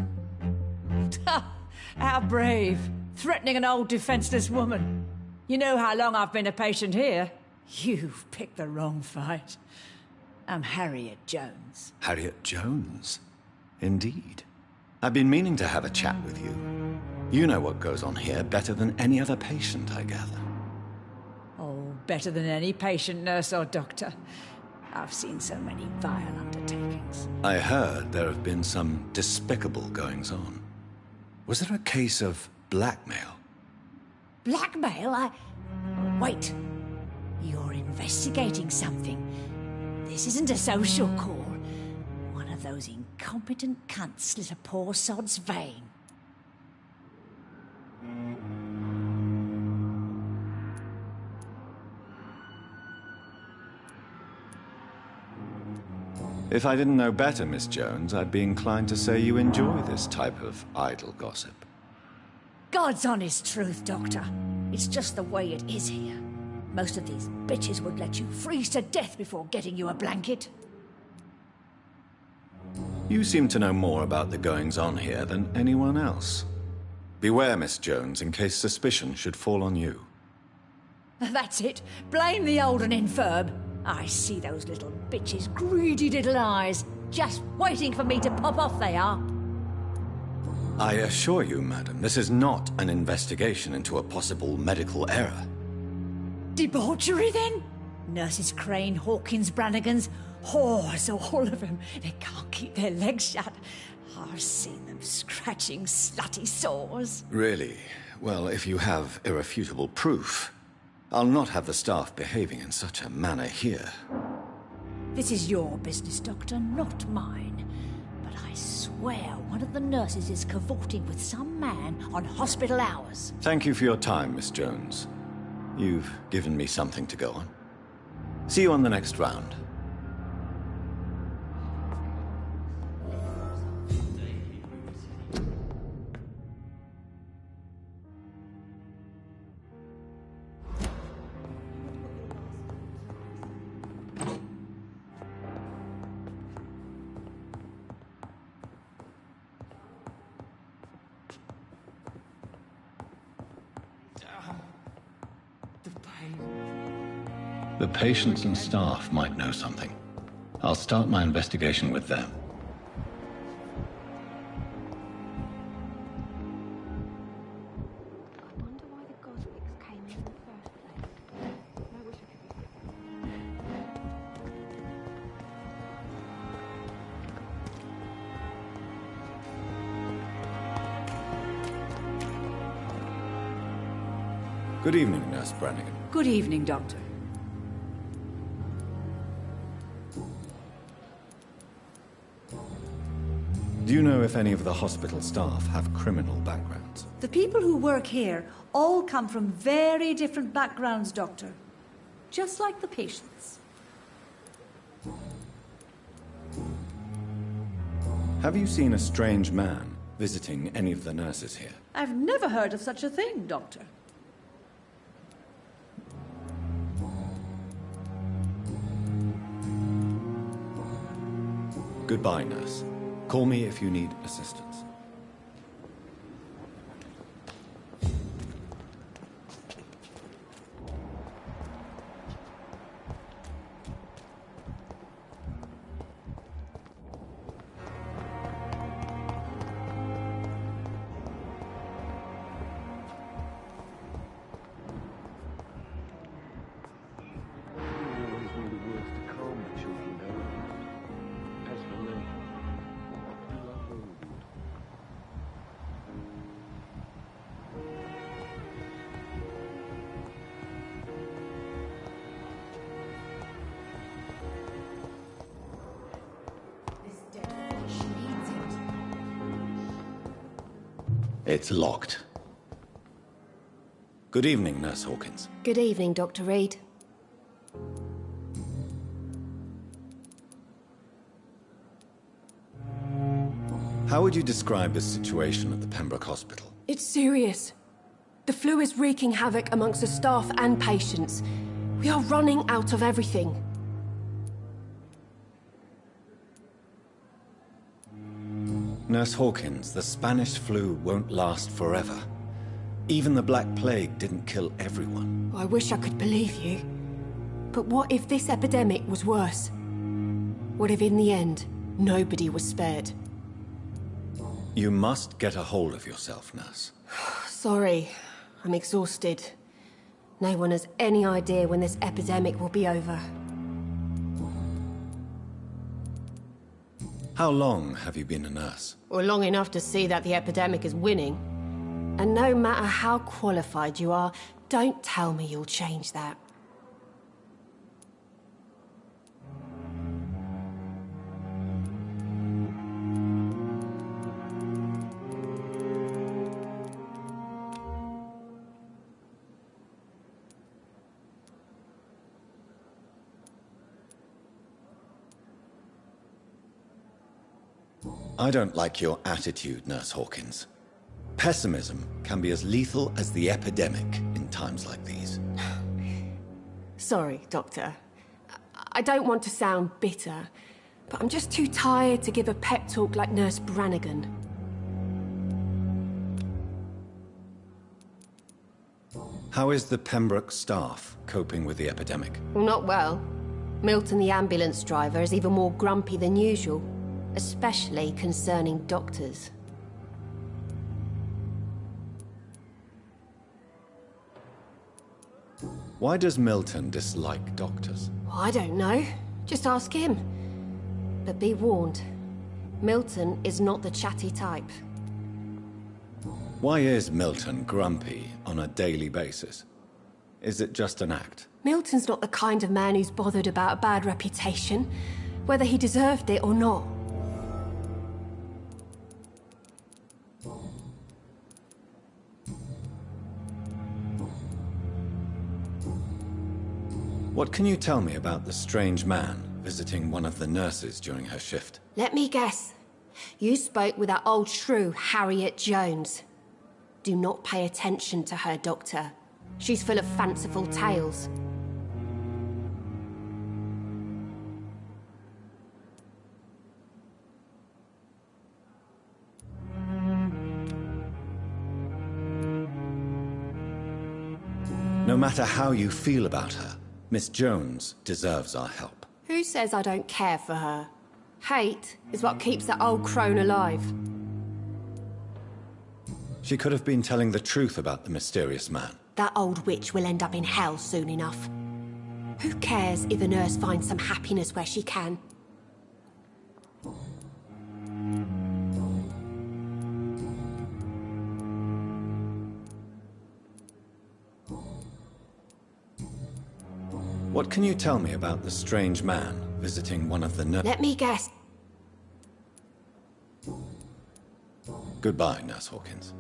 [SPEAKER 17] How brave. Threatening an old defenseless woman. You know how long I've been a patient here? You've picked the wrong fight. I'm Harriet Jones.
[SPEAKER 1] Harriet Jones? Indeed. I've been meaning to have a chat with you. You know what goes on here better than any other patient, I gather.
[SPEAKER 17] Oh, better than any patient, nurse or doctor. I've seen so many vile undertakings.
[SPEAKER 1] I heard there have been some despicable goings-on. Was there a case of blackmail?
[SPEAKER 17] Blackmail? Wait. You're investigating something. This isn't a social call. One of those incompetent cunts slit a poor sod's vein.
[SPEAKER 1] If I didn't know better, Miss Jones, I'd be inclined to say you enjoy this type of idle gossip.
[SPEAKER 17] God's honest truth, Doctor. It's just the way it is here. Most of these bitches would let you freeze to death before getting you a blanket.
[SPEAKER 1] You seem to know more about the goings-on here than anyone else. Beware, Miss Jones, in case suspicion should fall on you.
[SPEAKER 17] That's it. Blame the old and infirm. I see those little bitches' greedy little eyes. Just waiting for me to pop off, they are.
[SPEAKER 1] I assure you, madam, this is not an investigation into a possible medical error.
[SPEAKER 17] Debauchery, then? Nurses Crane, Hawkins, Brannigans, whores, all of them. They can't keep their legs shut. I've seen them scratching slutty sores.
[SPEAKER 1] Really? Well, if you have irrefutable proof, I'll not have the staff behaving in such a manner here.
[SPEAKER 17] This is your business, Doctor, not mine. But I swear one of the nurses is cavorting with some man on hospital hours.
[SPEAKER 1] Thank you for your time, Miss Jones. You've given me something to go on. See you on the next round. The patients and staff might know something. I'll start my investigation with them.
[SPEAKER 6] I wonder why the Goswicks came in the first place. I wish I could
[SPEAKER 1] Good evening, Nurse Brannigan.
[SPEAKER 17] Good evening, Doctor.
[SPEAKER 1] Do you know if any of the hospital staff have criminal backgrounds?
[SPEAKER 17] The people who work here all come from very different backgrounds, Doctor. Just like the patients.
[SPEAKER 1] Have you seen a strange man visiting any of the nurses here?
[SPEAKER 17] I've never heard of such a thing, Doctor.
[SPEAKER 1] Goodbye, nurse. Call me if you need assistance. It's locked. Good evening, Nurse Hawkins.
[SPEAKER 6] Good evening, Dr. Reed.
[SPEAKER 1] How would you describe the situation at the Pembroke Hospital?
[SPEAKER 6] It's serious. The flu is wreaking havoc amongst the staff and patients. We are running out of everything.
[SPEAKER 1] Nurse Hawkins, the Spanish flu won't last forever. Even the Black Plague didn't kill everyone.
[SPEAKER 6] I wish I could believe you. But what if this epidemic was worse? What if in the end, nobody was spared?
[SPEAKER 1] You must get a hold of yourself, nurse.
[SPEAKER 6] Sorry, I'm exhausted. No one has any idea when this epidemic will be over.
[SPEAKER 1] How long have you been a nurse?
[SPEAKER 6] Well, long enough to see that the epidemic is winning. And no matter how qualified you are, don't tell me you'll change that.
[SPEAKER 1] I don't like your attitude, Nurse Hawkins. Pessimism can be as lethal as the epidemic in times like these.
[SPEAKER 6] Sorry, Doctor. I don't want to sound bitter, but I'm just too tired to give a pep talk like Nurse Brannigan.
[SPEAKER 1] How is the Pembroke staff coping with the epidemic?
[SPEAKER 6] Well, not well. Milton, the ambulance driver, is even more grumpy than usual, especially concerning doctors.
[SPEAKER 1] Why does Milton dislike doctors?
[SPEAKER 6] I don't know. Just ask him. But be warned, Milton is not the chatty type.
[SPEAKER 1] Why is Milton grumpy on a daily basis? Is it just an act?
[SPEAKER 6] Milton's not the kind of man who's bothered about a bad reputation, whether he deserved it or not.
[SPEAKER 1] What can you tell me about the strange man visiting one of the nurses during her shift?
[SPEAKER 6] Let me guess. You spoke with that old shrew, Harriet Jones. Do not pay attention to her, Doctor. She's full of fanciful tales.
[SPEAKER 1] No matter how you feel about her, Miss Jones deserves our help.
[SPEAKER 6] Who says I don't care for her? Hate is what keeps that old crone alive.
[SPEAKER 1] She could have been telling the truth about the mysterious man.
[SPEAKER 6] That old witch will end up in hell soon enough. Who cares if a nurse finds some happiness where she can?
[SPEAKER 1] What can you tell me about the strange man visiting one of the
[SPEAKER 6] Let me guess.
[SPEAKER 1] Goodbye, Nurse Hawkins.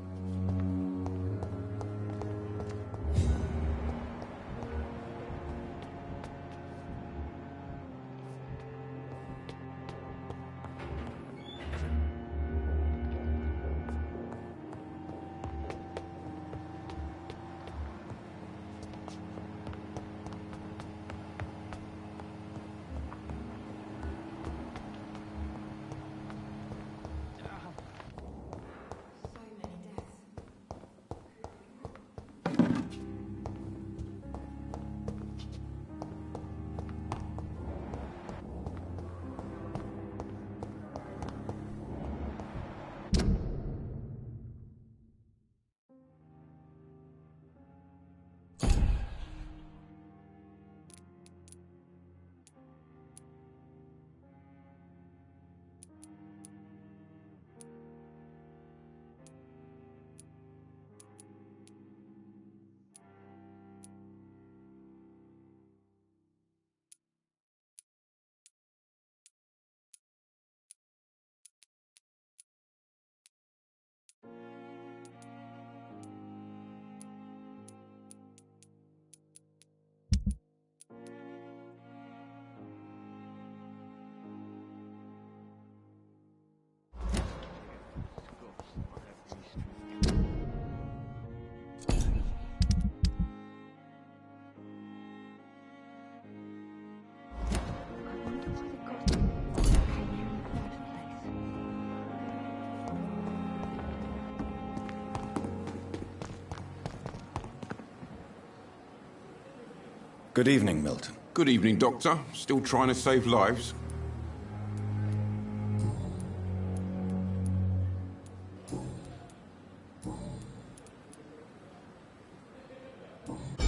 [SPEAKER 1] Good evening, Milton.
[SPEAKER 18] Good evening, Doctor. Still trying to save lives?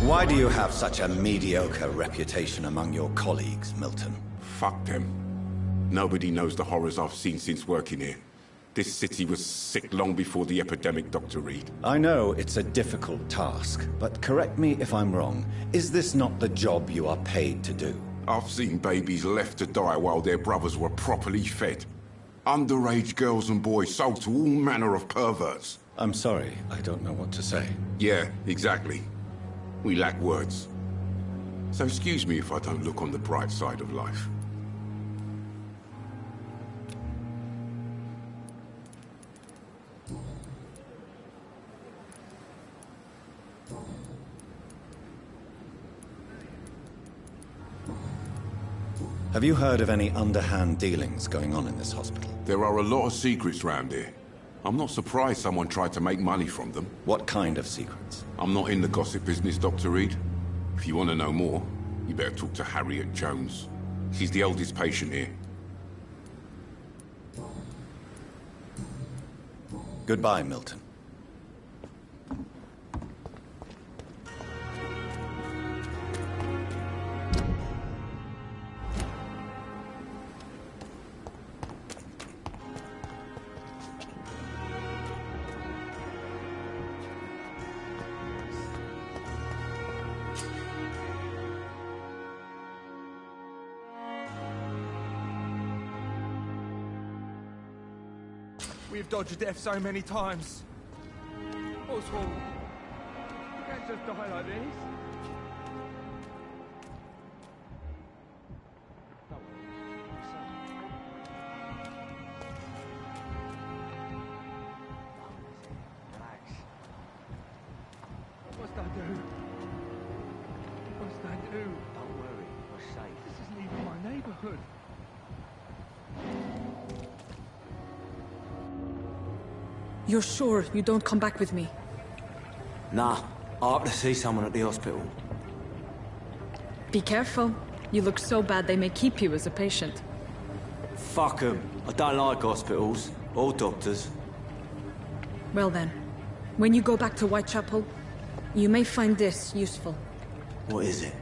[SPEAKER 1] Why do you have such a mediocre reputation among your colleagues, Milton?
[SPEAKER 18] Fuck them. Nobody knows the horrors I've seen since working here. This city was sick long before the epidemic, Dr. Reed.
[SPEAKER 1] I know it's a difficult task, but correct me if I'm wrong. Is this not the job you are paid to do?
[SPEAKER 18] I've seen babies left to die while their brothers were properly fed. Underage girls and boys sold to all manner of perverts.
[SPEAKER 1] I'm sorry, I don't know what to say.
[SPEAKER 18] Yeah, exactly. We lack words. So excuse me if I don't look on the bright side of life.
[SPEAKER 1] Have you heard of any underhand dealings going on in this hospital?
[SPEAKER 18] There are a lot of secrets round here. I'm not surprised someone tried to make money from them.
[SPEAKER 1] What kind of secrets?
[SPEAKER 18] I'm not in the gossip business, Dr. Reed. If you want to know more, you better talk to Harriet Jones. She's the oldest patient here.
[SPEAKER 1] Goodbye, Milton.
[SPEAKER 19] We've dodged death so many times. Oswald, you can't just die like this. What must I do? What must I do?
[SPEAKER 5] Don't worry, you're safe.
[SPEAKER 19] This isn't even my neighborhood.
[SPEAKER 13] You're sure you don't come back with me?
[SPEAKER 5] Nah, I have to see someone at the hospital.
[SPEAKER 13] Be careful. You look so bad they may keep you as a patient.
[SPEAKER 5] Fuck 'em. I don't like hospitals. Or doctors.
[SPEAKER 13] Well then, when you go back to Whitechapel, you may find this useful.
[SPEAKER 5] What is it?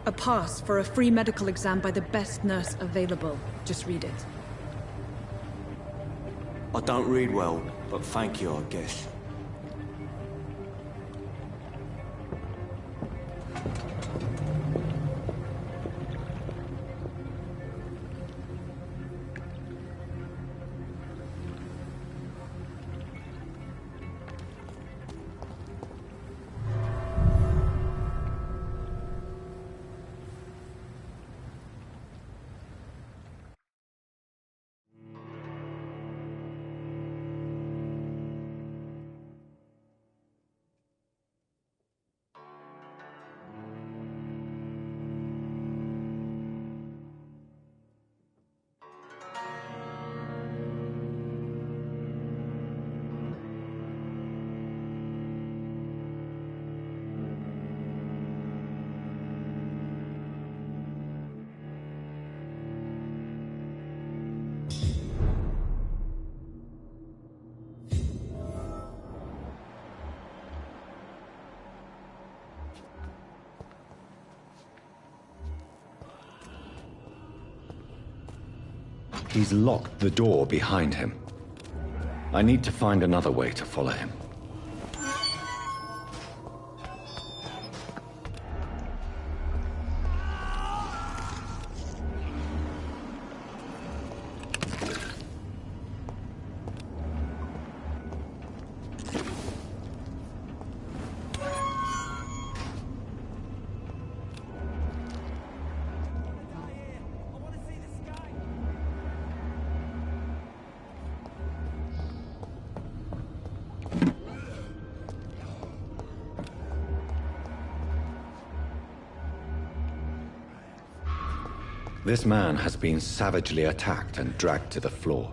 [SPEAKER 13] A pass for a free medical exam by the best nurse available. Just read it.
[SPEAKER 5] I don't read well, but thank you, I guess.
[SPEAKER 1] He's locked the door behind him. I need to find another way to follow him. This man has been savagely attacked and dragged to the floor.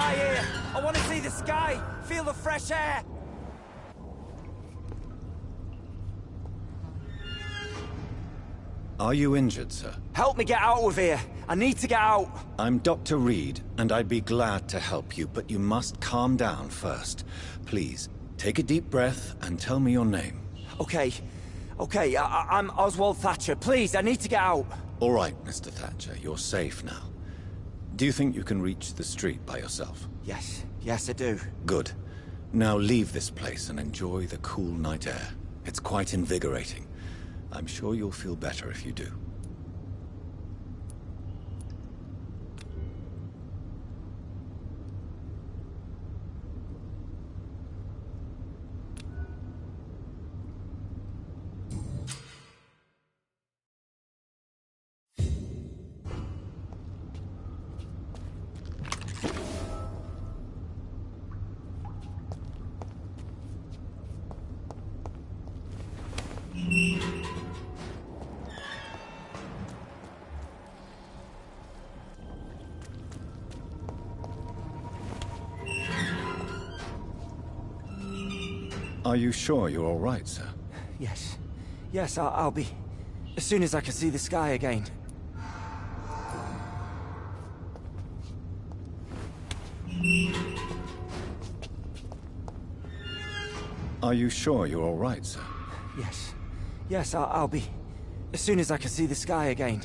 [SPEAKER 20] sky here. I want to see the sky. Feel the fresh air.
[SPEAKER 1] Are you injured, sir?
[SPEAKER 20] Help me get out of here. I need to get out.
[SPEAKER 1] I'm Dr. Reed, and I'd be glad to help you, but you must calm down first. Please, take a deep breath and tell me your name.
[SPEAKER 20] Okay. I'm Oswald Thatcher. Please, I need to get out.
[SPEAKER 1] All right, Mr. Thatcher, you're safe now. Do you think you can reach the street by yourself?
[SPEAKER 20] Yes, I do.
[SPEAKER 1] Good. Now leave this place and enjoy the cool night air. It's quite invigorating. I'm sure you'll feel better if you do. Are you sure you're all right, sir?
[SPEAKER 20] Yes, I'll be... as soon as I can see the sky again.
[SPEAKER 1] Are you sure you're all right, sir?
[SPEAKER 20] Yes, I'll be... as soon as I can see the sky again.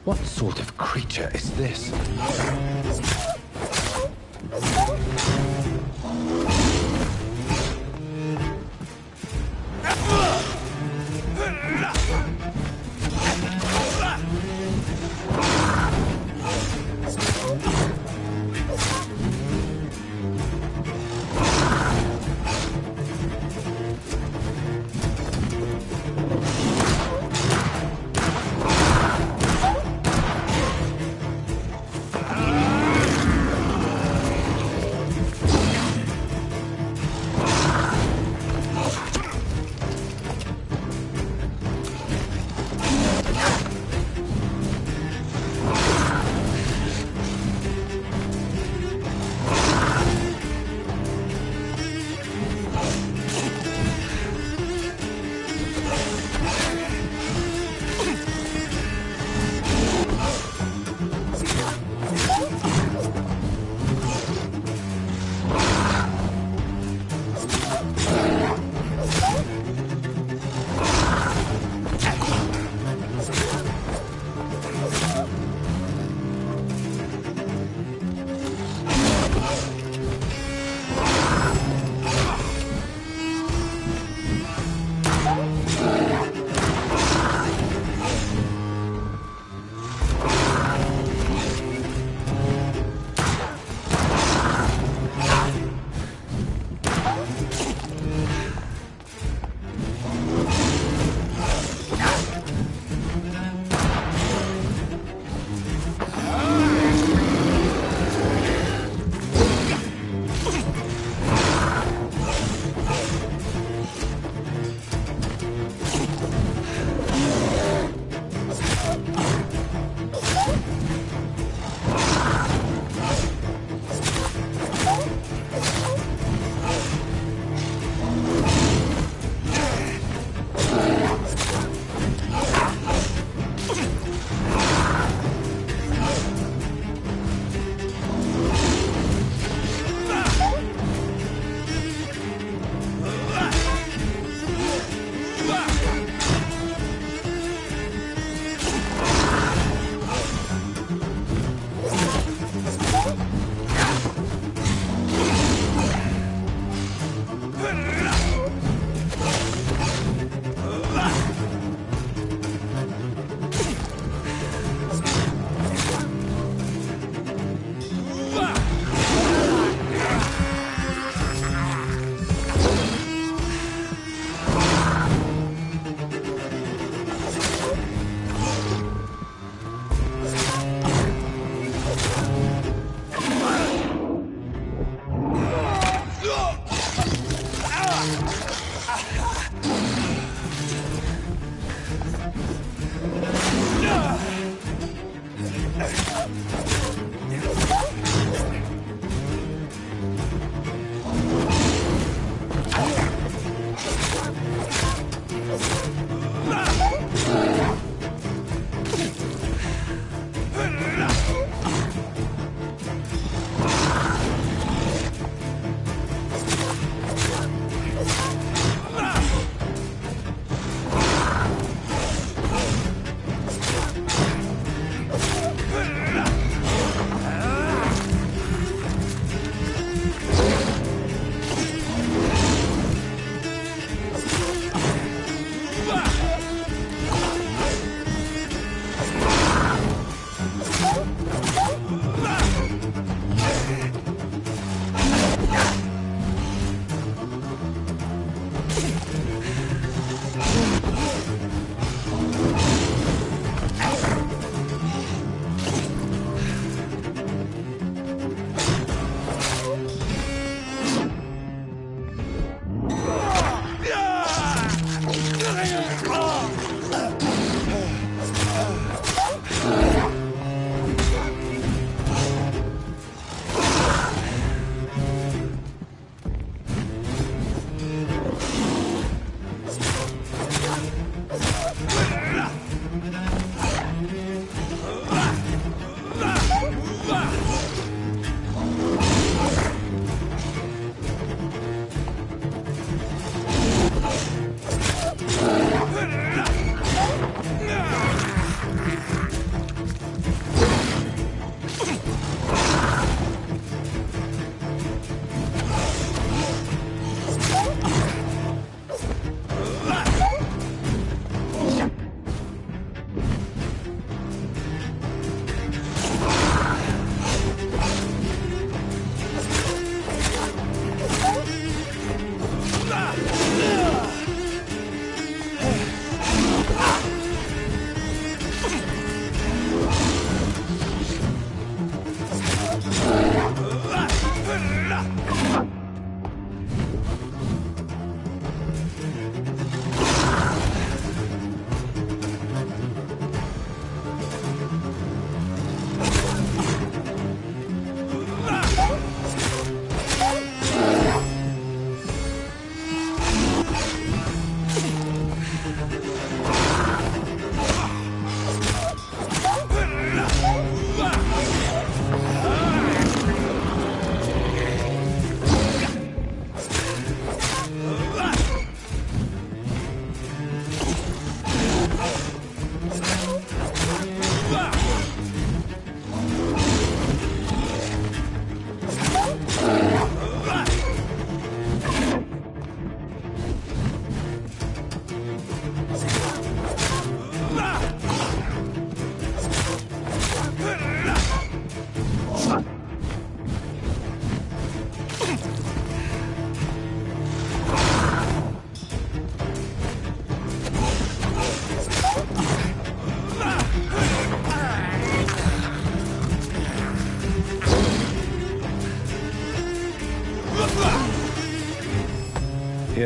[SPEAKER 1] What sort of creature is this?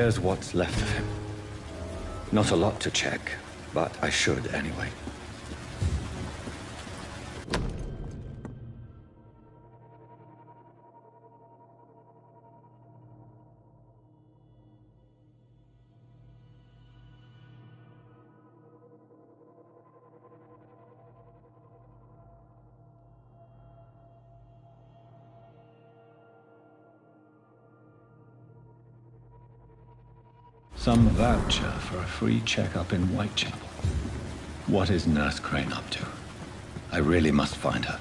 [SPEAKER 3] There's what's left of him. Not a lot to check, but I should anyway. Some voucher for a free checkup in Whitechapel. What is Nurse Crane up to? I really must find her.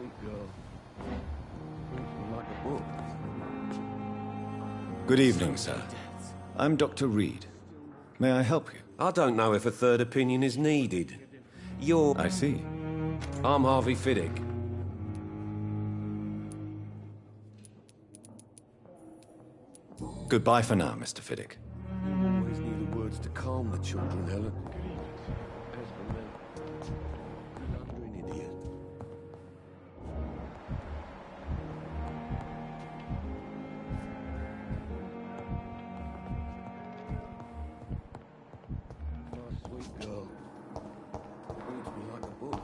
[SPEAKER 9] sweet girl. Like a book.
[SPEAKER 1] Good evening, sir. I'm Dr. Reed. May I help you?
[SPEAKER 9] I don't know if a third opinion is needed. You're...
[SPEAKER 1] I see.
[SPEAKER 9] I'm Harvey Fiddick.
[SPEAKER 1] Goodbye for now, Mr. Fiddick.
[SPEAKER 9] You always knew the words to calm the children, Helen. As for me, you're an idiot. My sweet girl. Reads me like a book.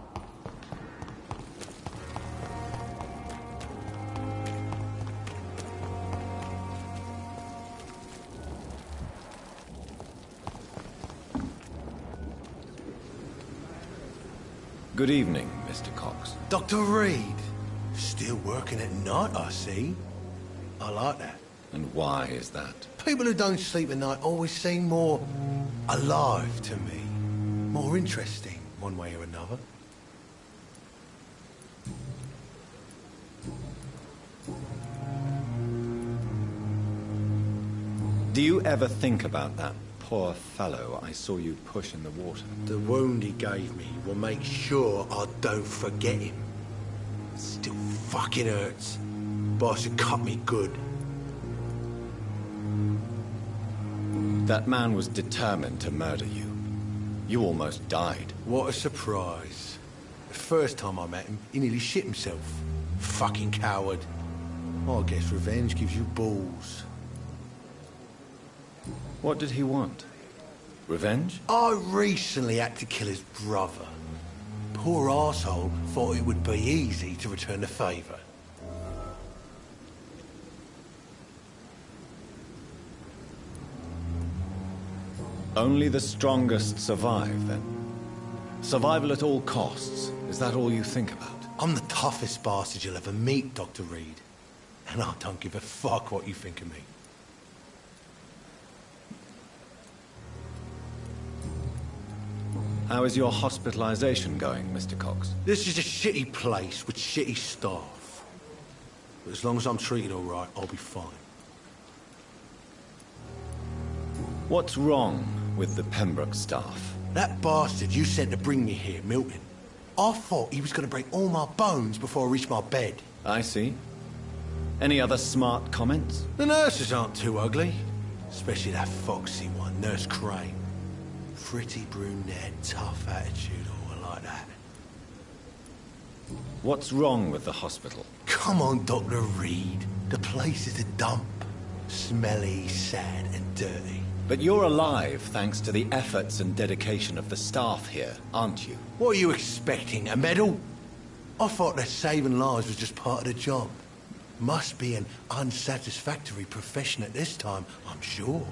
[SPEAKER 1] Good evening, Mr. Cox.
[SPEAKER 21] Dr. Reed. Still working at night, I see. I like that.
[SPEAKER 1] And why is that?
[SPEAKER 21] People who don't sleep at night always seem more alive to me. More interesting, one way or another.
[SPEAKER 1] Do you ever think about that poor fellow I saw you push in the water?
[SPEAKER 21] The wound he gave me will make sure I don't forget him. It still fucking hurts. Boss had cut me good.
[SPEAKER 1] That man was determined to murder you. You almost died.
[SPEAKER 21] What a surprise. The first time I met him, he nearly shit himself. Fucking coward. I guess revenge gives you balls.
[SPEAKER 1] What did he want? Revenge?
[SPEAKER 21] I recently had to kill his brother. Poor arsehole thought it would be easy to return the favour.
[SPEAKER 1] Only the strongest survive, then? Survival at all costs. Is that all you think about?
[SPEAKER 21] I'm the toughest bastard you'll ever meet, Dr. Reed. And I don't give a fuck what you think of me.
[SPEAKER 1] How is your hospitalization going, Mr. Cox?
[SPEAKER 21] This is a shitty place with shitty staff. But as long as I'm treated all right, I'll be fine.
[SPEAKER 1] What's wrong with the Pembroke staff?
[SPEAKER 21] That bastard you sent to bring me here, Milton. I thought he was going to break all my bones before I reached my bed.
[SPEAKER 1] I see. Any other smart comments?
[SPEAKER 21] The nurses aren't too ugly. Especially that foxy one, Nurse Crane. Pretty brunette, tough attitude, all like that.
[SPEAKER 1] What's wrong with the hospital?
[SPEAKER 21] Come on, Dr. Reed. The place is a dump. Smelly, sad, and dirty.
[SPEAKER 1] But you're alive thanks to the efforts and dedication of the staff here, aren't you?
[SPEAKER 21] What are you expecting, a medal? I thought that saving lives was just part of the job. Must be an unsatisfactory profession at this time, I'm sure.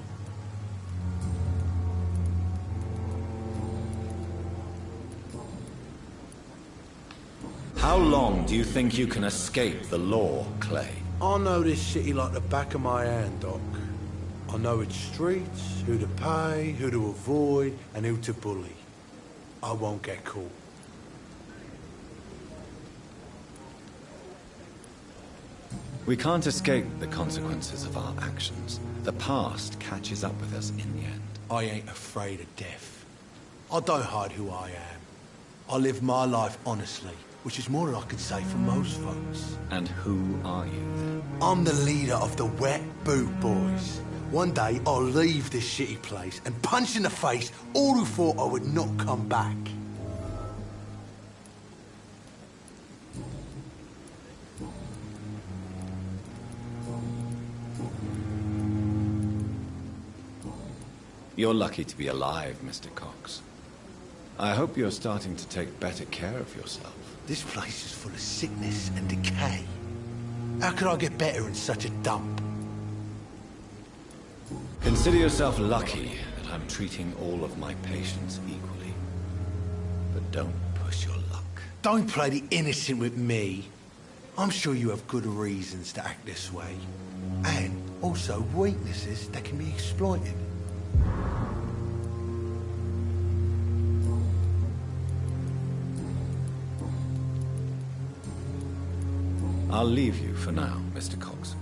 [SPEAKER 1] How long do you think you can escape the law, Clay?
[SPEAKER 21] I know this city like the back of my hand, Doc. I know its streets, who to pay, who to avoid, and who to bully. I won't get caught.
[SPEAKER 1] We can't escape the consequences of our actions. The past catches up with us in the end.
[SPEAKER 21] I ain't afraid of death. I don't hide who I am. I live my life honestly, which is more than I could say for most folks.
[SPEAKER 1] And who are you, then?
[SPEAKER 21] I'm the leader of the Wet Boot Boys. One day, I'll leave this shitty place and punch in the face all who thought I would not come back.
[SPEAKER 1] You're lucky to be alive, Mr. Cox. I hope you're starting to take better care of yourself.
[SPEAKER 21] This place is full of sickness and decay. How could I get better in such a dump?
[SPEAKER 1] Consider yourself lucky that I'm treating all of my patients equally. But don't push your luck.
[SPEAKER 21] Don't play the innocent with me. I'm sure you have good reasons to act this way. And also weaknesses that can be exploited.
[SPEAKER 1] I'll leave you for now, Mr. Cox.